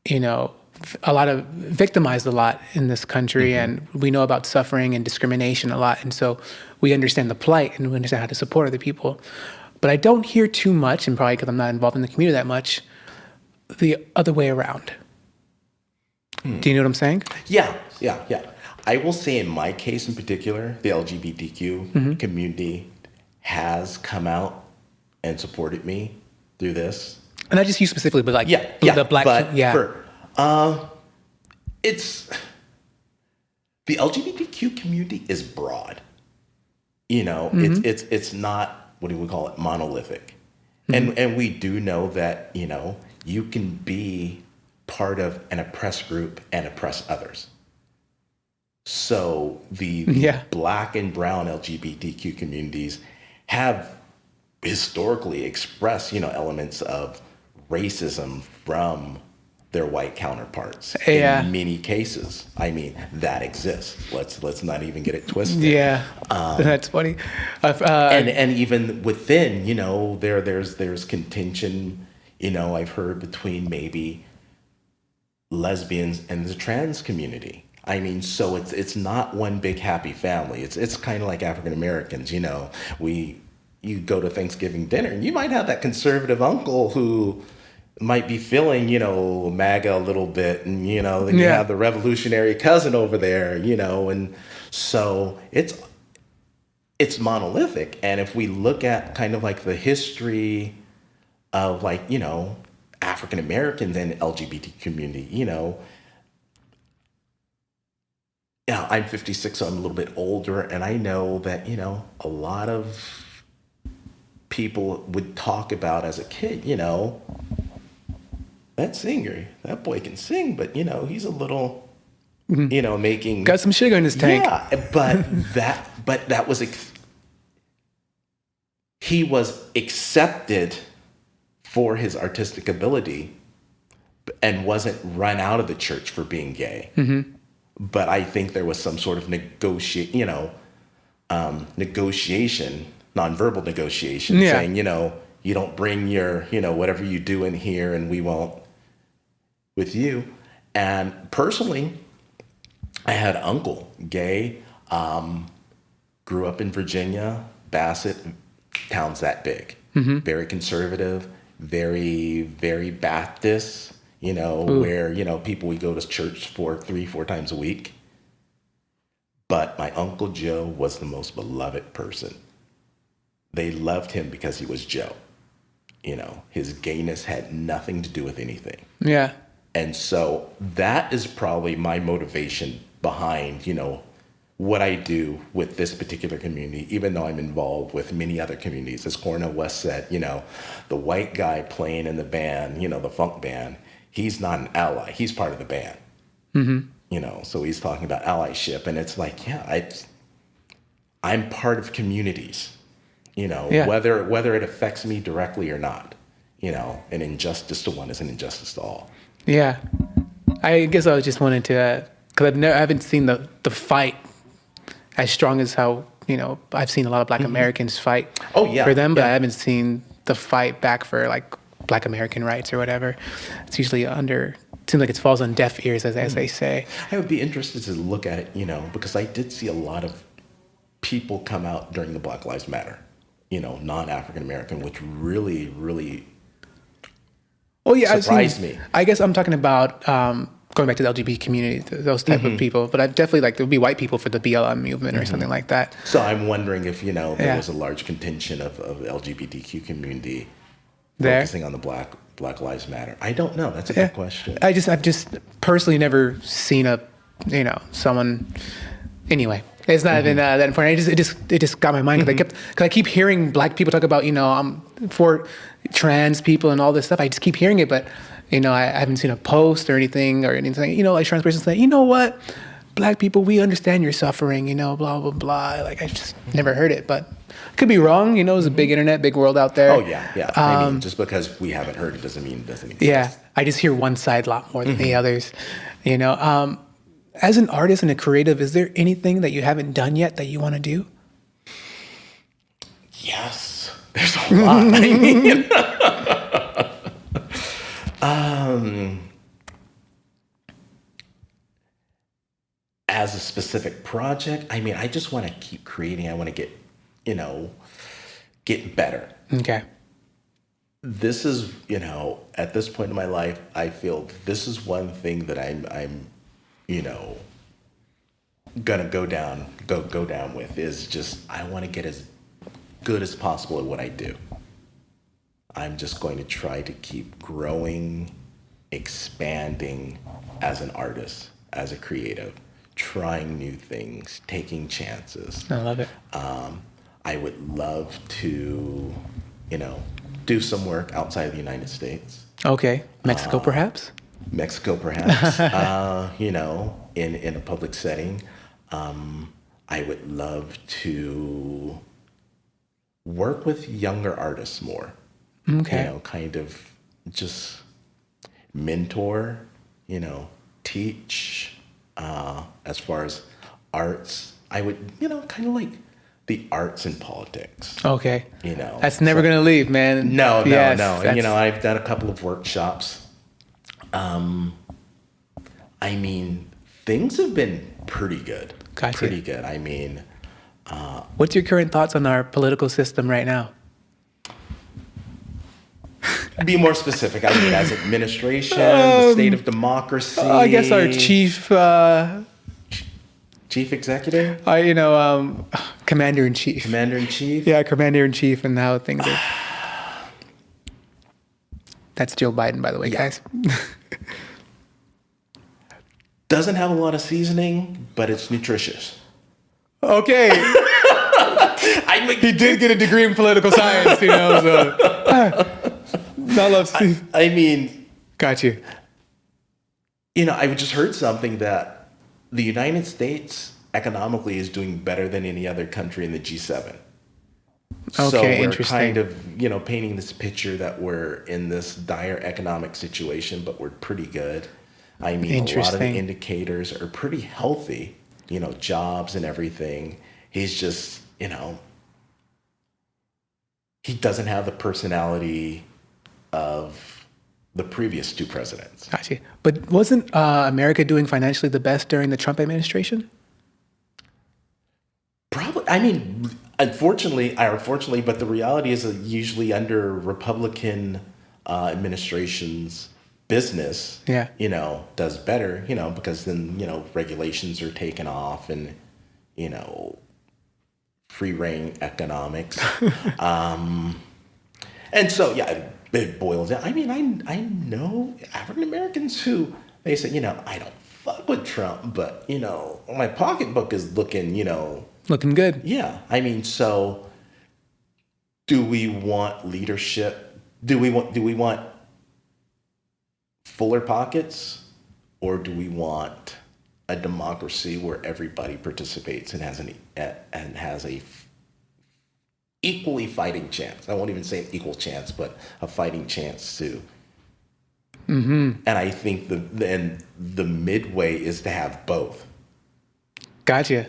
victimized a lot in this country, and we know about suffering and discrimination a lot. And so we understand the plight and we understand how to support other people. But I don't hear too much, and probably because I'm not involved in the community that much, the other way around. Do you know what I'm saying? Yeah. I will say in my case in particular, the LGBTQ community has come out and supported me through this. And not just you specifically, but like the Black, it's the LGBTQ community is broad. It's not, what do we call it, monolithic. And we do know that, you can be part of an oppressed group and oppress others. So the Black and brown LGBTQ communities have historically expressed, elements of racism from their white counterparts in many cases. I mean, that exists. Let's not even get it twisted. Yeah, that's funny. And even within, there's contention. I've heard between maybe lesbians and the trans community. I mean, so it's not one big happy family. It's kind of like African Americans. You go to Thanksgiving dinner, and you might have that conservative uncle who might be feeling, MAGA a little bit, and then you have the revolutionary cousin over there, and so it's monolithic. And if we look at kind of like the history of like, African Americans and LGBT community, I'm 56, so I'm a little bit older, and I know that, a lot of people would talk about as a kid, that singer, that boy can sing, but he's a little, making got some sugar in his tank. Yeah, but that was he was accepted for his artistic ability, and wasn't run out of the church for being gay. But I think there was some sort of negotiation, nonverbal negotiation, saying, you don't bring your, whatever you do in here, and we won't with you. And personally, I had an uncle, gay, grew up in Virginia, Bassett, town's that big. Very conservative, very, very Baptist, where, people would go to church 3-4 times a week. But my Uncle Joe was the most beloved person. They loved him because he was Joe. His gayness had nothing to do with anything. Yeah. And so that is probably my motivation behind, what I do with this particular community, even though I'm involved with many other communities. As Cornel West said, the white guy playing in the band, the funk band, he's not an ally. He's part of the band. So he's talking about allyship. And it's like, I'm part of communities, whether it affects me directly or not. An injustice to one is an injustice to all. Yeah. I guess I was just wanted to, because I haven't seen the fight as strong as how, I've seen a lot of Black Americans fight for them, but I haven't seen the fight back for like Black American rights or whatever. It's usually seems like it falls on deaf ears, as they say. I would be interested to look at it, because I did see a lot of people come out during the Black Lives Matter, non-African American, which really, really surprised me. I guess I'm talking about going back to the LGBT community, those type of people. But I definitely there would be white people for the BLM movement or something like that. So I'm wondering if, there was a large contingent of LGBTQ community focusing on the Black Lives Matter. I don't know. That's a good question. I've just personally never seen someone. Anyway, it's not even that important. It just got my mind because I keep hearing Black people talk about I'm for trans people and all this stuff. I just keep hearing it, but I haven't seen a post or anything. Like trans person saying, what, Black people, we understand your suffering. Blah blah blah. Like I just never heard it, but could be wrong. It's a big internet, big world out there. Oh yeah. I mean, just because we haven't heard it doesn't mean it doesn't exist. Yeah, I just hear one side a lot more than the others. As an artist and a creative, is there anything that you haven't done yet that you want to do? Yes, there's a lot. As a specific project, I just want to keep creating. I want to get better. Okay. This is, at this point in my life, I feel this is one thing that I'm gonna go down with is just I want to get as good as possible at what I do. I'm just going to try to keep growing, expanding as an artist, as a creative, trying new things, taking chances. I love it. I would love to, do some work outside of the United States. Okay. Mexico, perhaps? Mexico, perhaps, in a public setting. I would love to work with younger artists more. Okay. Kind of just mentor, teach, as far as arts. I would, kind of like the arts and politics. Okay. That's never going to leave, man. No. Yes, And, I've done a couple of workshops. Things have been pretty good. Gotcha. Pretty good. What's your current thoughts on our political system right now? Be more specific. As administration, the state of democracy. I guess our chief executive. Commander in chief. Commander in chief. Yeah, commander in chief, and how things are. That's Joe Biden, by the way, guys. Doesn't have a lot of seasoning, but it's nutritious. Okay. He did get a degree in political science, so. I love seasoning. Got you. I just heard something that the United States economically is doing better than any other country in the G7. Okay, so we're interesting. kind of, painting this picture that we're in this dire economic situation, but we're pretty good. A lot of the indicators are pretty healthy, jobs and everything. He's just, he doesn't have the personality of the previous two presidents. Gotcha. But wasn't America doing financially the best during the Trump administration? Probably. I mean, unfortunately, but the reality is that usually under Republican administrations, business, Yeah. does better, because then, regulations are taken off and, you know, free reign economics. And so, yeah, it boils down. I mean, I know African Americans who they say, I don't fuck with Trump, but, my pocketbook is looking, Looking good. yeah. I mean, so do we want leadership? Do we want fuller pockets, or do we want a democracy where everybody participates and has a equally fighting chance? I won't even say an equal chance, but a fighting chance too. And I think the midway is to have both. Gotcha.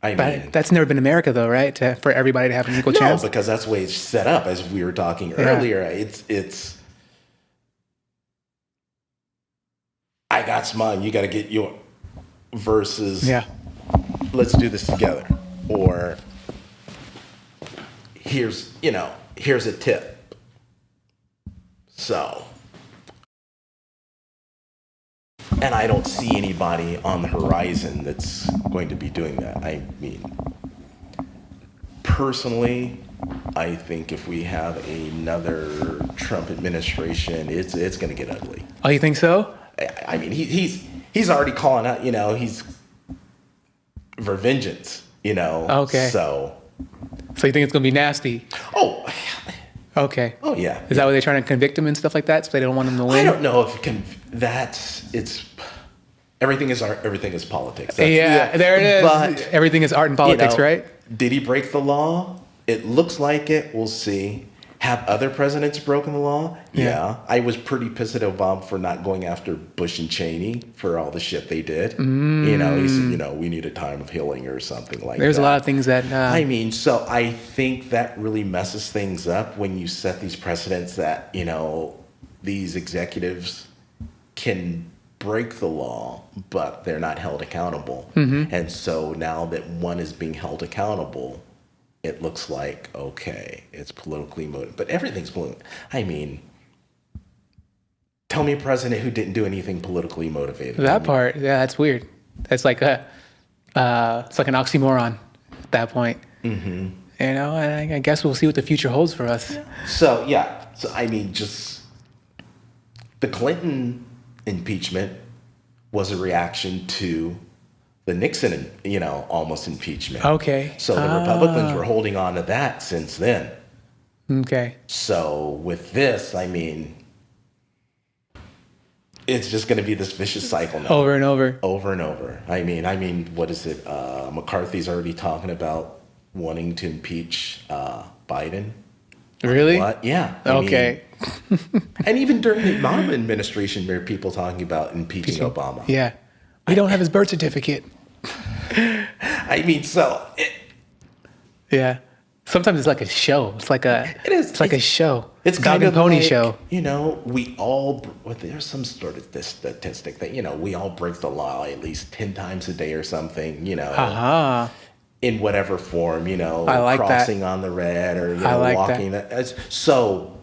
I mean, But that's never been America, though, right? For everybody to have an equal no, chance. because that's the way it's set up. As we were talking earlier, it's I got mine, you got to get your versus. Yeah. Let's do this together, or here's a tip. So, and I don't see anybody on the horizon that's going to be doing that. I mean, personally, I think if we have another Trump administration, it's going to get ugly. Oh, you think so? I mean, he's already calling out, he's for vengeance, Okay. So So you think it's going to be nasty? oh Okay. yeah. Is that why they're trying to convict him and stuff like that? So they don't want him to win? I don't know if it can. It's everything is art. Everything is politics. Yeah, there it is. But Everything is art and politics, right? Did he break the law? It looks like it. We'll see. Have other presidents broken the law? Yeah. I was pretty pissed at Obama for not going after Bush and Cheney for all the shit they did. He said, we need a time of healing or something like that. There's a lot of things that... I mean, so I think that really messes things up when you set these precedents that, these executives can break the law, but they're not held accountable. And so now that one is being held accountable, it looks like, okay, it's politically motivated. But everything's political. I mean, tell me a president who didn't do anything politically motivated. That part, yeah, that's weird. That's like it's like an oxymoron at that point. And I guess we'll see what the future holds for us. So, yeah. So, I mean, just the Clinton impeachment was a reaction to the Nixon, almost impeachment. Okay. So the Republicans were holding on to that since then. Okay. So with this, I mean, it's just going to be this vicious cycle now. Over and over. Over and over. I mean, what is it? McCarthy's already talking about wanting to impeach Biden. Really? What? Yeah. Okay. And even during the Obama administration, there were people talking about impeaching Obama. Yeah. We don't have his birth certificate. I mean, Yeah. Sometimes it's like a show. It's like a. It is. It's like a show. It's Dog kind and of pony like, show. There's some sort of this statistic that, we all break the law at least 10 times a day or something, in whatever form, I like crossing that. on the red or, I like walking. So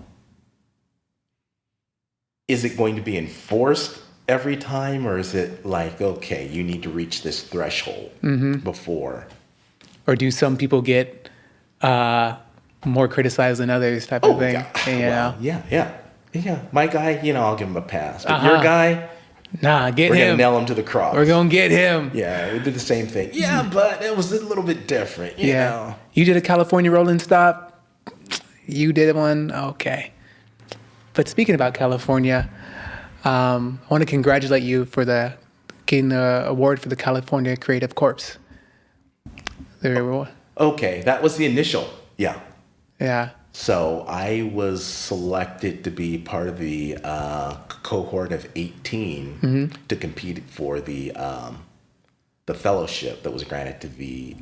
is it going to be enforced every time, or is it like, okay, you need to reach this threshold before? Or do some people get more criticized than others type of thing? God. Well, yeah. My guy, I'll give him a pass. But your guy, nah, we're him. gonna nail him to the cross. We're gonna get him. Yeah, we did the same thing. Yeah, but it was a little bit different. You know? You did a California rolling stop. You did one. Okay. But speaking about California, I want to congratulate you for getting the award for the California Creative Corps. Okay, that was the initial. Yeah. Yeah. So I was selected to be part of the cohort of 18 to compete for the fellowship that was granted to the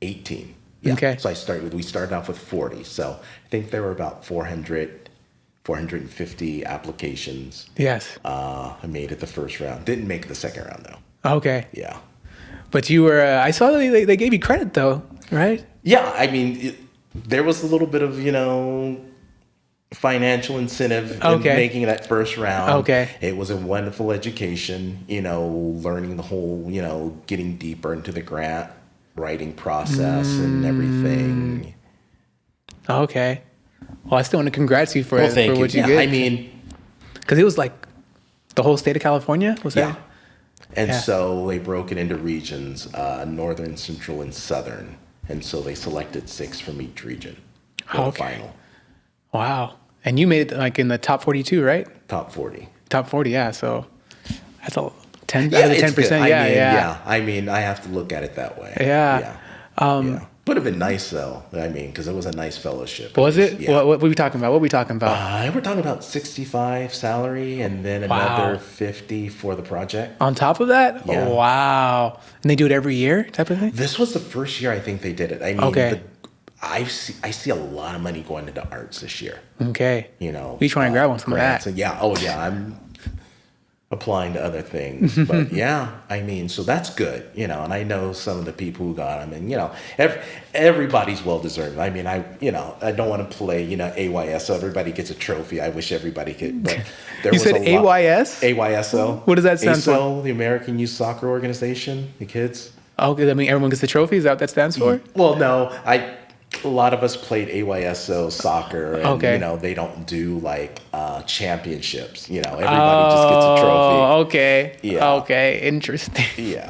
18. Yeah. Okay. So we started off with 40. So I think there were about 450 applications. Yes. I made it the first round. Didn't make it the second round though. Okay. Yeah. But you were, I saw that they gave you credit though. right? Yeah, I mean, there was a little bit of, financial incentive in Okay. making that first round. Okay. It was a wonderful education, learning the whole, getting deeper into the grant writing process and everything. Okay. Well, I still want to congrats you for Well, thank you. what you Yeah, did. I mean, Because it was like the whole state of California, was yeah. that? And Yeah. so they broke it into regions, northern, central, and southern. And so they selected 6 from each region for the Okay. final. Wow. And you made it like in the top 42, right? Top 40. Top 40, yeah. So that's a 10 Yeah, out of the it's 10%. good. Yeah, Yeah. I mean, I have to look at it that way. Yeah. Yeah. Would have been nice though. I mean, because it was a nice fellowship. Was it? Yeah. What were we talking about? What were we talking about? We're talking about 65 salary and then Wow. another 50 for the project. On top of that? Yeah. Wow. And they do it every year type of thing? This was the first year I think they did it. I mean, Okay. I see a lot of money going into arts this year. Okay. You know, We trying to grab on some of grants that. and I'm applying to other things, but yeah, I mean, so that's good, and I know some of the people who got them, and everybody's well deserved. I mean, I don't want to play, AYS, so everybody gets a trophy. I wish everybody could, but there You was said a lot. AYS? AYSO. What does that stand for? ASO, the American Youth Soccer Organization, the kids. Okay, I mean, everyone gets a trophy? Is that what that stands for? Well, no, a lot of us played AYSO soccer, and Okay. they don't do like championships. Everybody just gets a trophy. Oh, okay. Yeah. Okay, interesting. Yeah,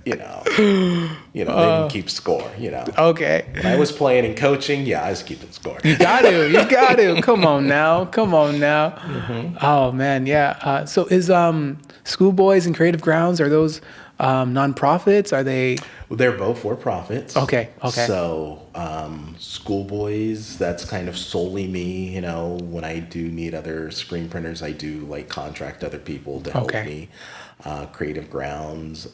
they didn't keep score. Okay. When I was playing and coaching, I was keeping score. You got to. Come on now. Mm-hmm. Oh man, yeah. So is Skool Boiz and Creative Grounds, are those nonprofits? Are they? They're both for profits. Okay. So, Skool Boiz, that's kind of solely me. When I do need other screen printers, I do like contract other people to help Okay. me. Creative Grounds,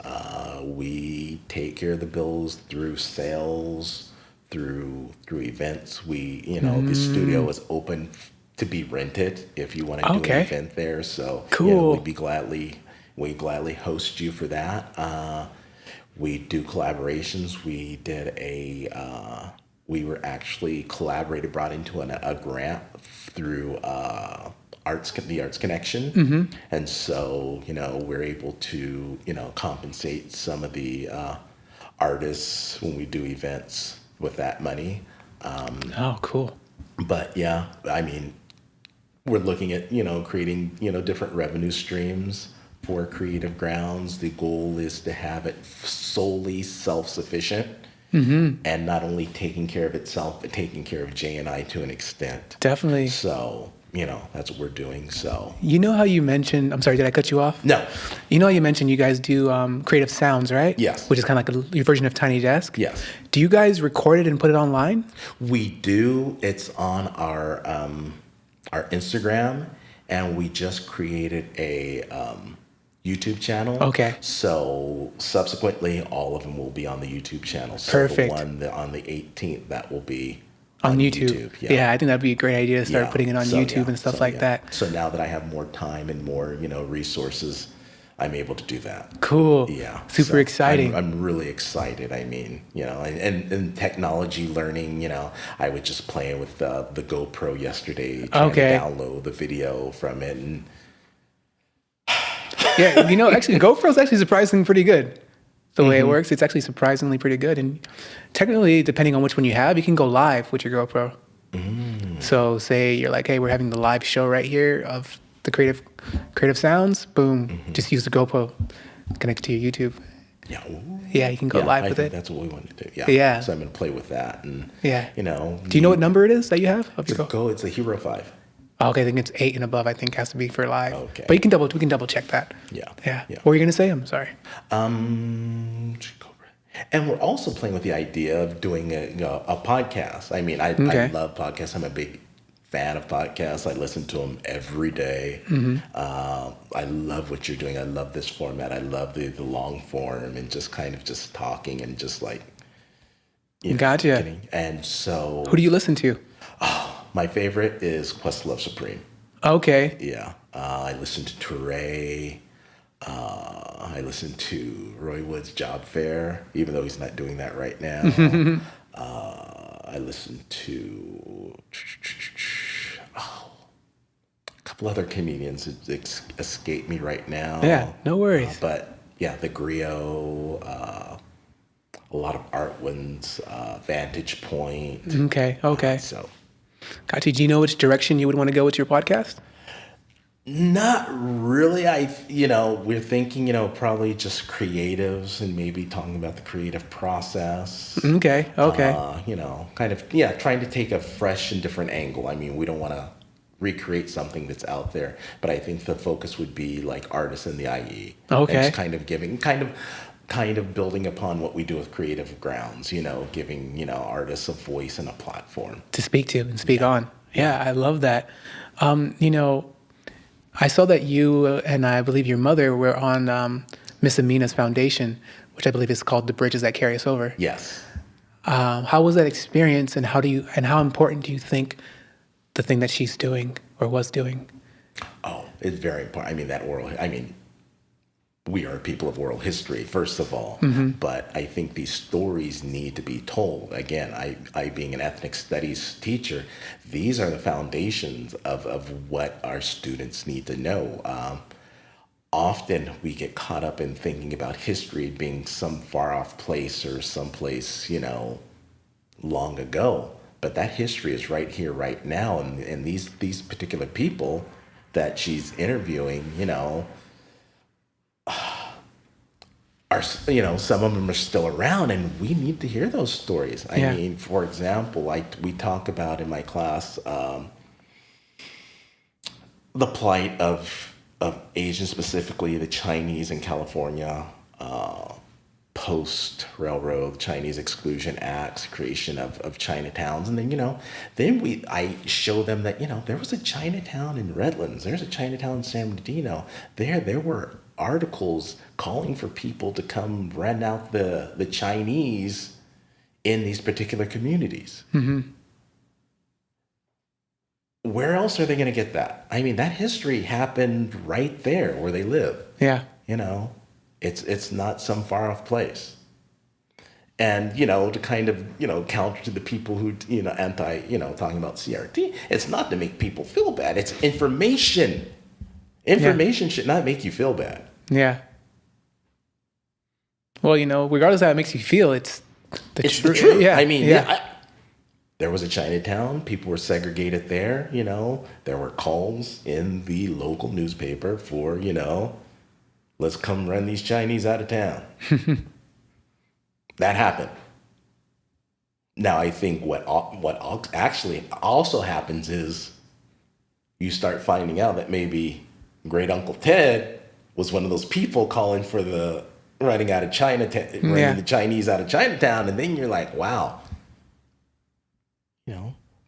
we take care of the bills through sales, through events. We, the studio is open to be rented if you want to do Okay. an event there. So, Cool. we gladly host you for that. We do collaborations. We did we were actually brought into a grant through the Arts Connection. And so, we're able to, compensate some of the artists when we do events with that money. Oh, cool. But yeah, I mean, we're looking at, creating, different revenue streams for Creative Grounds. The goal is to have it solely self-sufficient and not only taking care of itself, but taking care of Jay and I to an extent. Definitely. So, that's what we're doing. So, You know how you mentioned? I'm sorry, did I cut you off? no, You know how you mentioned you guys do creative sounds, right? Yes. Which is kind of like your version of Tiny Desk. yes, Do you guys record it and put it online? we do. It's on our Instagram, and we just created a YouTube channel. Okay. So subsequently, all of them will be on the YouTube channel. So Perfect. the one on the 18th, that will be On YouTube. Yeah, I think that'd be a great idea to start Yeah. putting it on So, YouTube yeah. and stuff So, like yeah. that. So now that I have more time and more, resources, I'm able to do that. Cool. Yeah. Super So exciting. I'm really excited. I mean, and technology learning, I was just playing with the GoPro yesterday, trying Okay. to download the video from it. And Yeah, actually, GoPro's actually surprisingly pretty good. The way it works, it's actually surprisingly pretty good. And technically, depending on which one you have, you can go live with your GoPro. So say you're like, hey, we're having the live show right here of the creative sounds. Boom, just use the GoPro, connect to your YouTube. yeah. Ooh. Yeah, you can go live I with think it. that's what we want to do. Yeah. Yeah. So I'm going to play with that. And, Yeah. Do Do you know what number it is that you have? Of your It's a Hero 5. Oh, okay, I think it's 8 and above. I think has to be for live. Okay. But we can double check that. Yeah. Yeah. Yeah. What were you gonna say? I'm sorry. And we're also playing with the idea of doing a podcast. I mean, I Okay. love podcasts. I'm a big fan of podcasts. I listen to them every day. I love what you're doing. I love this format. I love the long form and just kind of just talking and just like. Gotcha. And so Who do you listen to? my favorite is Questlove Supreme. Okay. Yeah. I listen to Touré. I listen to Roy Wood's Job Fair, even though he's not doing that right now. I listen to a couple other comedians that escape me right now. Yeah, no worries. But yeah, the Griot, a lot of art ones, Vantage Point. Okay. So Gotcha. Do you know which direction you would want to go with your podcast? not really. We're thinking, probably just creatives and maybe talking about the creative process. Okay. Kind of, yeah, trying to take a fresh and different angle. I mean, we don't want to recreate something that's out there, but I think the focus would be like artists in the IE. Okay. And just kind of giving, kind of building upon what we do with Creative Grounds, giving, artists a voice and a platform. To speak to and speak on. Yeah, I love that. I saw that you and I believe your mother were on Miss Amina's foundation, which I believe is called The Bridges That Carry Us Over. Yes. How was that experience, and how important do you think the thing that she's doing or was doing? Oh, it's very important. We are people of oral history, first of all, but I think these stories need to be told. Again, I being an ethnic studies teacher, these are the foundations of what our students need to know. Often we get caught up in thinking about history being some far off place or someplace, long ago. But that history is right here, right now. And these particular people that she's interviewing, are, some of them are still around, and we need to hear those stories. I mean, for example, we talk about in my class, the plight of Asians, specifically the Chinese in California, post railroad, Chinese Exclusion Acts, creation of Chinatowns. And then I show them that, there was a Chinatown in Redlands. There's a Chinatown in San Bernardino. There were articles calling for people to come rent out the Chinese in these particular communities. Where else are they going to get that? I mean, that history happened right there where they live. Yeah. It's not some far off place. And, to kind of, counter to the people who, talking about CRT, it's not to make people feel bad. It's information. Information should not make you feel bad. Yeah. Well, regardless of how it makes you feel, it's the truth. Yeah. I mean, there was a Chinatown. People were segregated there. There were calls in the local newspaper for, let's come run these Chinese out of town. That happened. Now, I think what actually also happens is you start finding out that maybe Great Uncle Ted was one of those people calling for the running out of Chinatown, running the Chinese out of Chinatown, and then you're like, wow.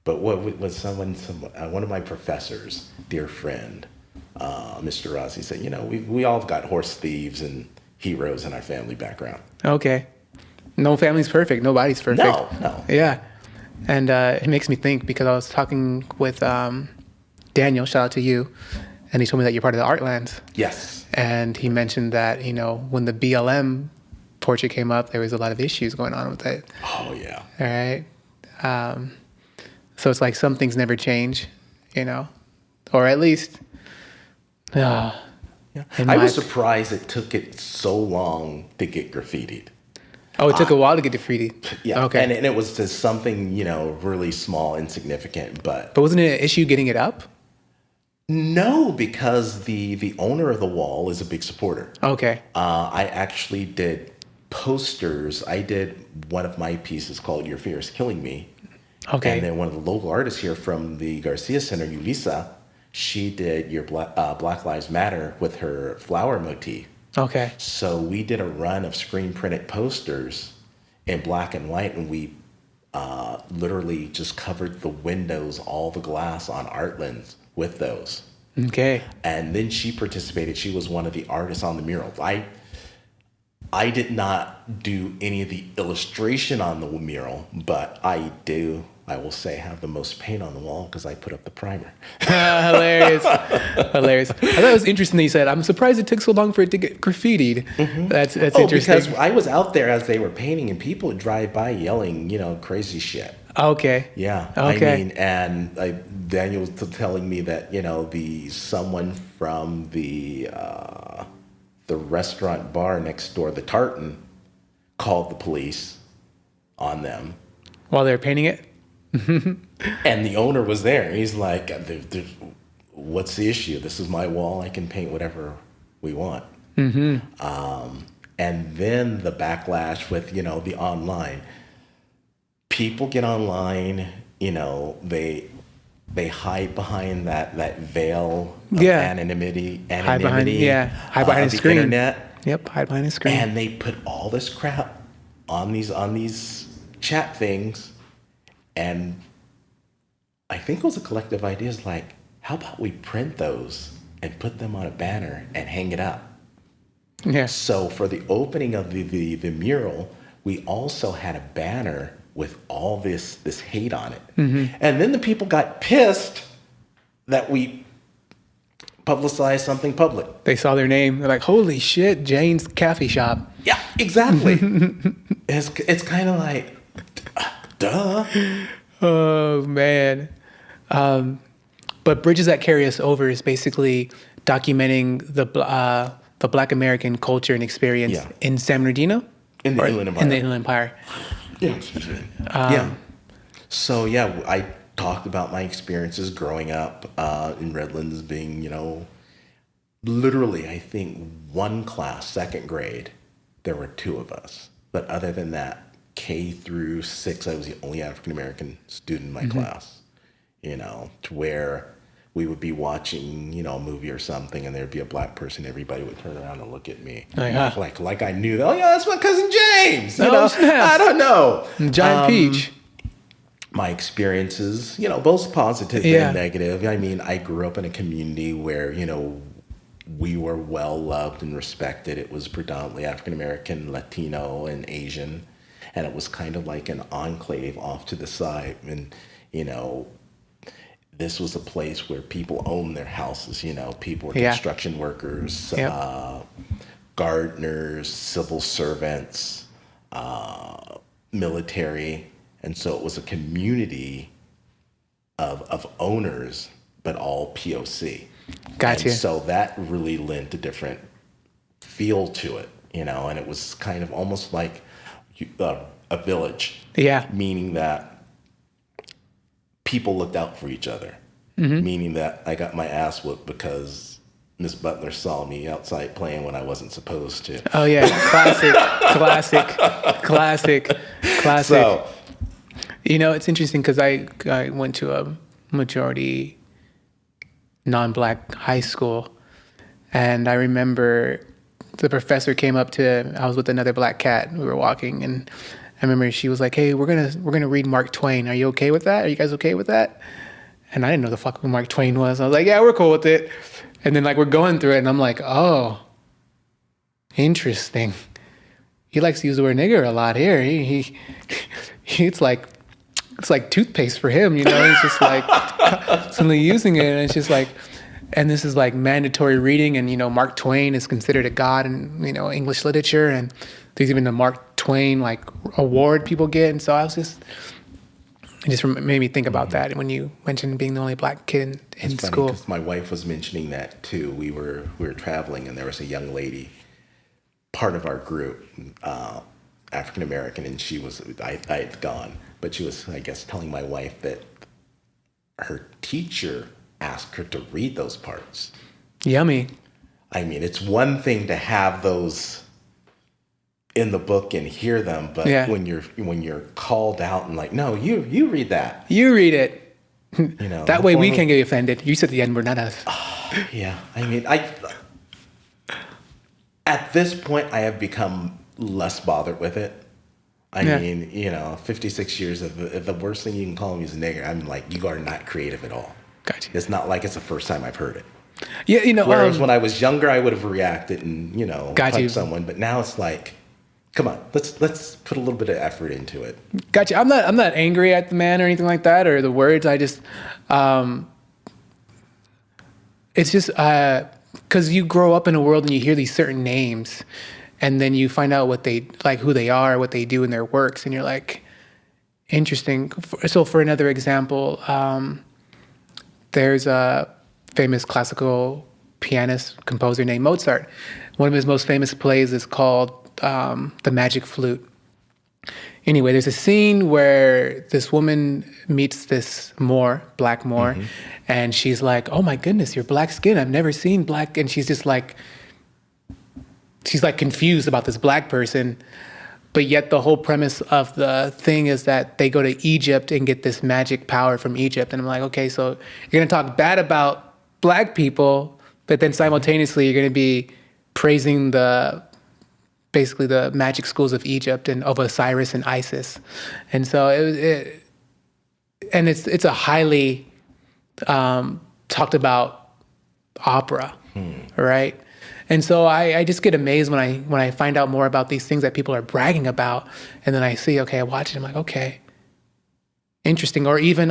But what was one of my professors, dear friend, Mr. Rossi, said, we all got horse thieves and heroes in our family background. Okay. No family's perfect. Nobody's perfect. No. Yeah. And it makes me think, because I was talking with Daniel, shout out to you, and he told me that you're part of the Artlands. Yes. And he mentioned that, when the BLM portrait came up, there was a lot of issues going on with it. Oh, yeah. All right. So it's like some things never change, or at least... I was surprised it took it so long to get graffitied. Oh, it took a while to get graffitied. Yeah. Okay. And it was just something, really small, insignificant, but wasn't it an issue getting it up? No, because the owner of the wall is a big supporter. Okay. I actually did posters. I did one of my pieces called Your Fear is Killing Me. Okay. And then one of the local artists here from the Garcia Center, Yulisa, she did your Black Lives Matter with her flower motif. Okay. So we did a run of screen printed posters in black and white, and we literally just covered the windows, all the glass on Artlands with those. Okay. And then she participated. She was one of the artists on the mural. I did not do any of the illustration on the mural, but I do I will say have the most paint on the wall because I put up the primer. Hilarious. Hilarious. I thought it was interesting that you said, I'm surprised it took so long for it to get graffitied. That's interesting. Because I was out there as they were painting and people would drive by yelling, crazy shit. Okay. Yeah. Okay. I mean, and Daniel was telling me that, someone from the restaurant bar next door, the Tartan, called the police on them. While they were painting it? And the owner was there. He's like, what's the issue? This is my wall. I can paint whatever we want. And then the backlash with, the online. People get online, they hide behind that veil of anonymity. Hide behind a the screen. Internet. Yep, hide behind a screen. And they put all this crap on these chat things. And I think it was a collective idea, is like, how about we print those and put them on a banner and hang it up? Yeah. So for the opening of the mural, we also had a banner with all this hate on it. And then the people got pissed that we publicized something public. They saw their name. They're like, holy shit, Jane's Cafe Shop. Yeah, exactly. It's kind of like, duh. Oh, man. But Bridges That Carry Us Over is basically documenting the Black American culture and experience in San Bernardino? In the Inland Empire. In the Inland Empire. Yeah. So, I talked about my experiences growing up in Redlands, being, literally, I think one class, second grade, there were two of us. But other than that, K through 6, I was the only African-American student in my class, to where we would be watching, a movie or something, and there'd be a black person, everybody would turn around and look at me. Like I knew that, that's my cousin James. I don't know. Giant Peach. My experiences, both positive and negative. I mean, I grew up in a community where, we were well loved and respected. It was predominantly African-American, Latino, and Asian. And it was kind of like an enclave off to the side. And, this was a place where people owned their houses, people were construction workers, gardeners, civil servants, military. And so it was a community of owners, but all POC. Gotcha. And so that really lent a different feel to it, and it was kind of almost like a village. Yeah. Meaning that people looked out for each other. Meaning that I got my ass whooped because Miss Butler saw me outside playing when I wasn't supposed to. Oh, yeah. Classic. So, it's interesting because I went to a majority non-black high school, and I remember the professor came up I was with another black cat. We were walking, and I remember she was like, "Hey, we're gonna read Mark Twain. Are you okay with that? Are you guys okay with that?" And I didn't know the fuck who Mark Twain was. I was like, "Yeah, we're cool with it." And then we're going through it, and I'm like, "Oh, interesting. He likes to use the word nigger a lot here. He it's like toothpaste for him, He's just constantly using it, and it's just like." And this is mandatory reading, and Mark Twain is considered a god in English literature, and there's even a Mark Twain award people get. And so it just made me think about that when you mentioned being the only black kid in school. Because my wife was mentioning that too. We were traveling, and there was a young lady, part of our group, African American, and I had gone, but she was, I guess, telling my wife that her teacher ask her to read those parts. Yummy. I mean, it's one thing to have those in the book and hear them, but when you're called out and no, you read that. You read it. That way we can get offended. You said the N-word, not us. Yeah. I mean, at this point, I have become less bothered with it. I mean, 56 years of the worst thing you can call me is a nigger. I'm like, you are not creative at all. Gotcha. It's not like it's the first time I've heard it. Yeah, Whereas when I was younger, I would have reacted and, got punched someone. But now it's like, come on, let's put a little bit of effort into it. Gotcha. I'm not angry at the man or anything like that or the words. I just, it's just because you grow up in a world and you hear these certain names, and then you find out what they like, who they are, what they do in their works, and you're like, interesting. So for another example, there's a famous classical pianist composer named Mozart. One of his most famous plays is called The Magic Flute. Anyway, there's a scene where this woman meets this Moor, black Moor, and she's like, "Oh my goodness, you're black skin. I've never seen black." And she's just like, she's like confused about this black person. But yet the whole premise of the thing is that they go to Egypt and get this magic power from Egypt. And I'm like, okay, so you're going to talk bad about black people, but then simultaneously you're going to be praising basically the magic schools of Egypt and of Osiris and Isis. And so it's a highly talked about opera, right? And so I just get amazed when I find out more about these things that people are bragging about, and then I see, okay, I watch it, I'm like, okay, interesting. Or even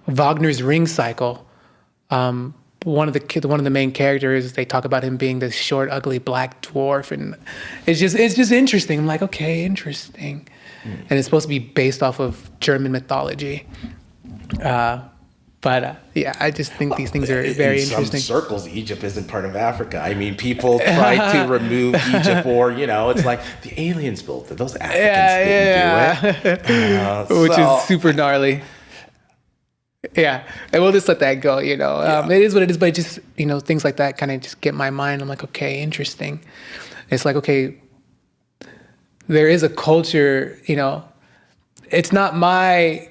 Wagner's Ring Cycle. One of the main characters, they talk about him being this short, ugly black dwarf, and it's just interesting. I'm like, okay, interesting. And it's supposed to be based off of German mythology. But I just think these things are very interesting. In some circles, Egypt isn't part of Africa. I mean, people try to remove Egypt, or it's like the aliens built it. Those Africans didn't do it, which is super gnarly. Yeah, and we'll just let that go. It is what it is. But just things like that kind of just get my mind. I'm like, okay, interesting. It's like, okay, there is a culture. It's not my.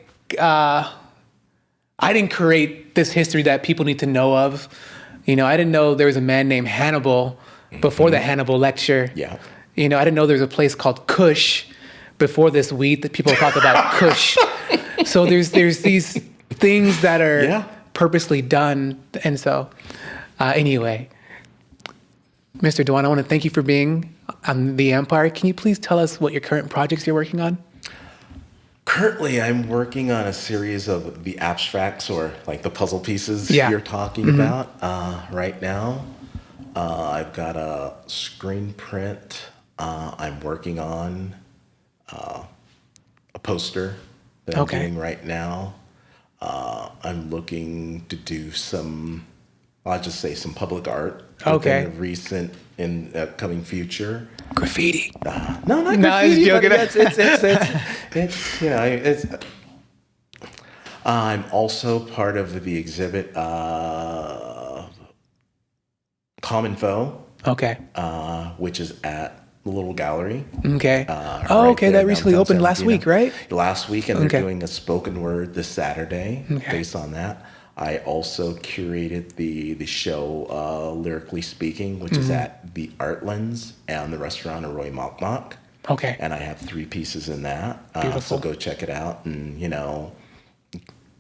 I didn't create this history that people need to know of. I didn't know there was a man named Hannibal before the Hannibal lecture. Yeah. I didn't know there was a place called Kush before this weed that people talk about Kush. So there's these things that are purposely done. And so anyway, Mr. Duan, I want to thank you for being on The Empire. Can you please tell us what your current projects you're working on? Currently, I'm working on a series of the abstracts, or like the puzzle pieces you're talking about right now. I've got a screen print. I'm working on a poster that I'm doing right now. I'm looking to do some public art in the upcoming future. Graffiti. No, not No, graffiti. I was joking. It's I'm also part of the exhibit Common Foe. Okay. Which is at the little gallery. Okay. Right there, that recently opened last week, right? Last week, and they're doing a spoken word this Saturday based on that. I also curated the show Lyrically Speaking, which is at the Art Lens and the restaurant Arroy Mok Mok. Okay. And I have 3 pieces in that. So go check it out, and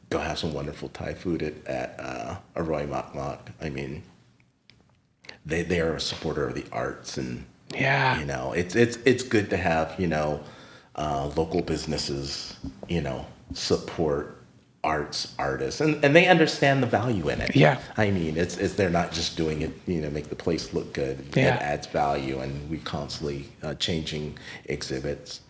go have some wonderful Thai food at Arroy Mok Mok. I mean, they are a supporter of the arts, and it's good to have local businesses support artists, and they understand the value in it. Yeah. I mean, it's they're not just doing it, make the place look good. Yeah. It adds value, and we constantly changing exhibits.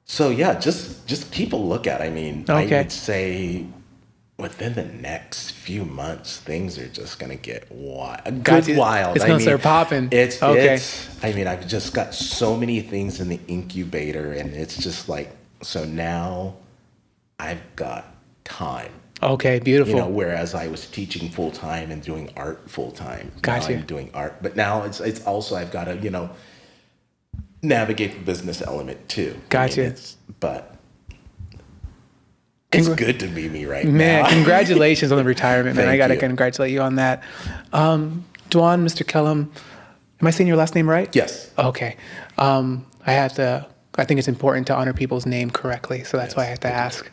So yeah, just keep a look at. I mean, I would say within the next few months, things are just gonna get wild. Wild. It's gonna start popping. It's. I mean, I've just got so many things in the incubator, and it's just like. So now I've got time. Okay, beautiful. Whereas I was teaching full time and doing art full time. Gotcha. Now I'm doing art, but now it's also I've got to navigate the business element too. Gotcha. But it's good to be me right now. Man, congratulations on the retirement, man. I got to you. congratulate you on that. Duan, Mr. Kellum, am I saying your last name right? Yes. Okay. I think it's important to honor people's name correctly, so that's why I have to ask.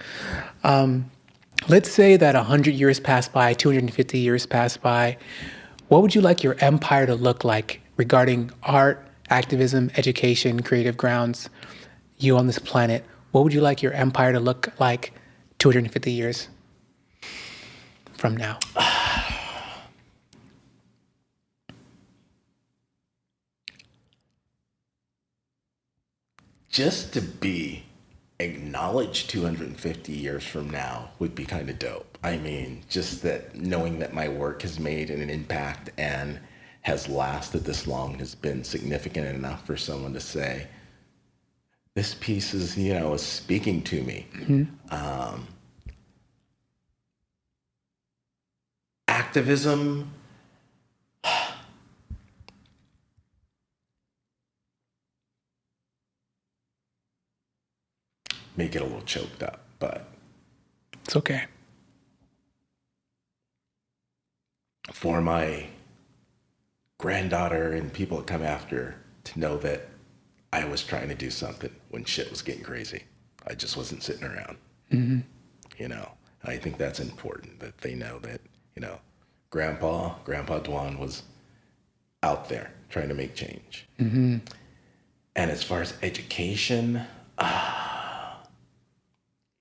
Let's say that 100 years pass by, 250 years pass by. What would you like your empire to look like regarding art, activism, education, creative grounds, you on this planet, what would you like your empire to look like 250 years from now? Just to be acknowledged 250 years from now would be kind of dope. I mean, just that knowing that my work has made an impact and has lasted this long has been significant enough for someone to say, this piece is, is speaking to me. Activism, may get a little choked up, but It's okay. for my granddaughter and people that come after to know that I was trying to do something when shit was getting crazy. I just wasn't sitting around. I think that's important, that they know that, Grandpa Duan was out there trying to make change. And as far as education,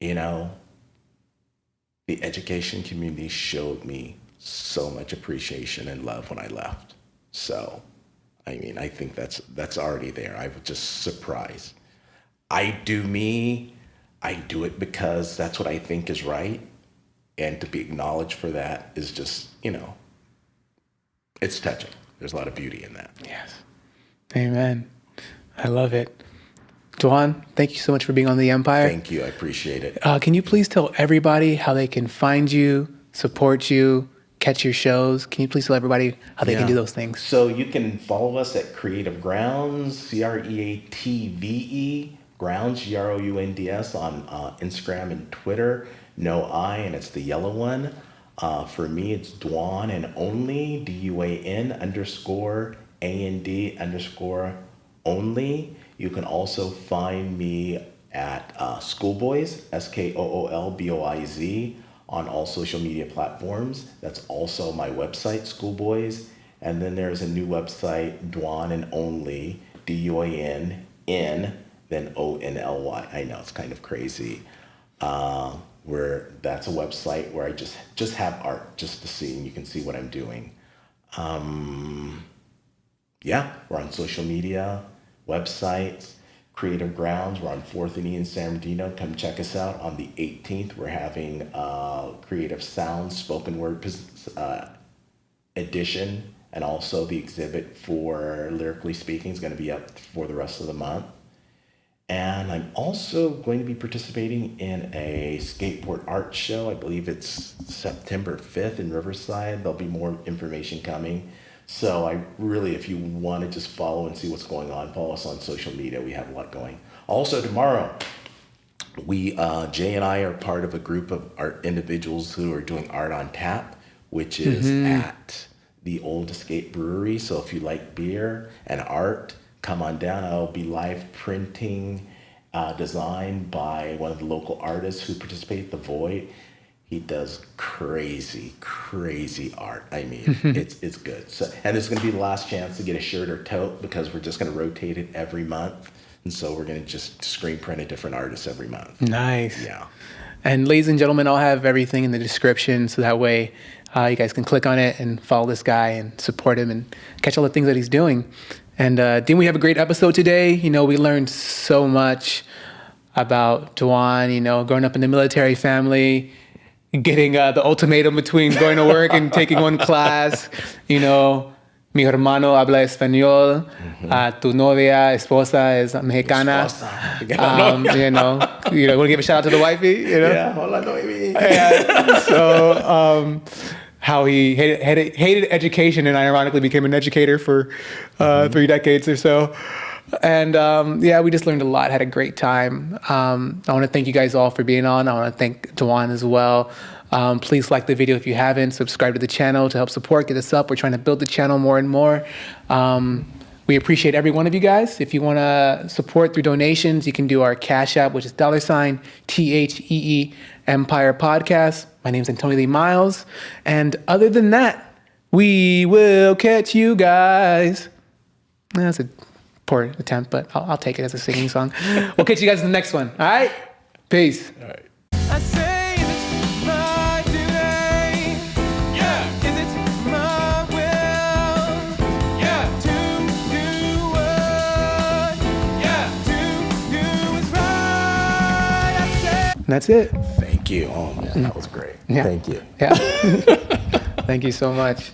the education community showed me so much appreciation and love when I left. So, I mean, I think that's already there. I was just surprised. I do me. I do it because that's what I think is right. And to be acknowledged for that is just, it's touching. There's a lot of beauty in that. Yes. Amen. I love it. Duan, thank you so much for being on The Empire. Thank you. I appreciate it. Can you please tell everybody how they can find you, support you, catch your shows? Can you please tell everybody how they can do those things? So you can follow us at Creative Grounds, CREATVE, Grounds, GROUNDS on Instagram and Twitter. No I, and it's the yellow one. For me, it's Duan and only, DUAN_AND_only. You can also find me at Skool Boiz, SKOOLBOIZ, on all social media platforms. That's also my website, Skool Boiz. And then there's a new website, Duan and Only, DUAN, then ONLY. I know, it's kind of crazy. Where that's a website where I just have art just to see, and you can see what I'm doing. We're on social media, websites, Creative Grounds. We're on 4th and E in San Bernardino. Come check us out. On the 18th, we're having Creative Sounds spoken word edition, and also the exhibit for Lyrically Speaking is going to be up for the rest of the month. And I'm also going to be participating in a skateboard art show. I believe it's September 5th in Riverside. There'll be more information coming. So I really, if you want to just follow and see what's going on, follow us on social media. We have a lot going. Also tomorrow, Jay and I are part of a group of art individuals who are doing Art on Tap, which is at the Old Escape Brewery. So if you like beer and art, come on down. I'll be live printing design by one of the local artists who participate, The Void. He does crazy art. I mean, it's good. So, and this is going to be the last chance to get a shirt or tote, because we're just going to rotate it every month. And so we're going to just screen print a different artist every month. Nice. Yeah. And ladies and gentlemen, I'll have everything in the description, so that way you guys can click on it and follow this guy and support him and catch all the things that he's doing. And didn't we have a great episode today? We learned so much about Duan, growing up in the military family, getting the ultimatum between going to work and taking one class. Mi hermano habla español, tu novia, esposa es mexicana. Want to give a shout out to the wifey? Yeah, hola, Noemi. Yeah. So, how he hated education and ironically became an educator for 3 decades or so. And we just learned a lot, had a great time. I want to thank you guys all for being on. I want to thank Duan as well. Please like the video if you haven't. Subscribe to the channel to help support, get us up. We're trying to build the channel more and more. We appreciate every one of you guys. If you want to support through donations, you can do our Cash App, which is $TheeEmpirePodcast. Empire Podcast. My name's Antonio Lee Miles. And other than that, we will catch you guys That's a poor attempt, but I'll take it as a singing song. We'll catch you guys in the next one. All right? Peace. All right. I say it's my duty. Yeah. Is it my will? Yeah. To do what? Yeah. To do is right. I say. And that's it. Thank you. Oh man, that was great. Yeah. Thank you. Yeah. Thank you so much.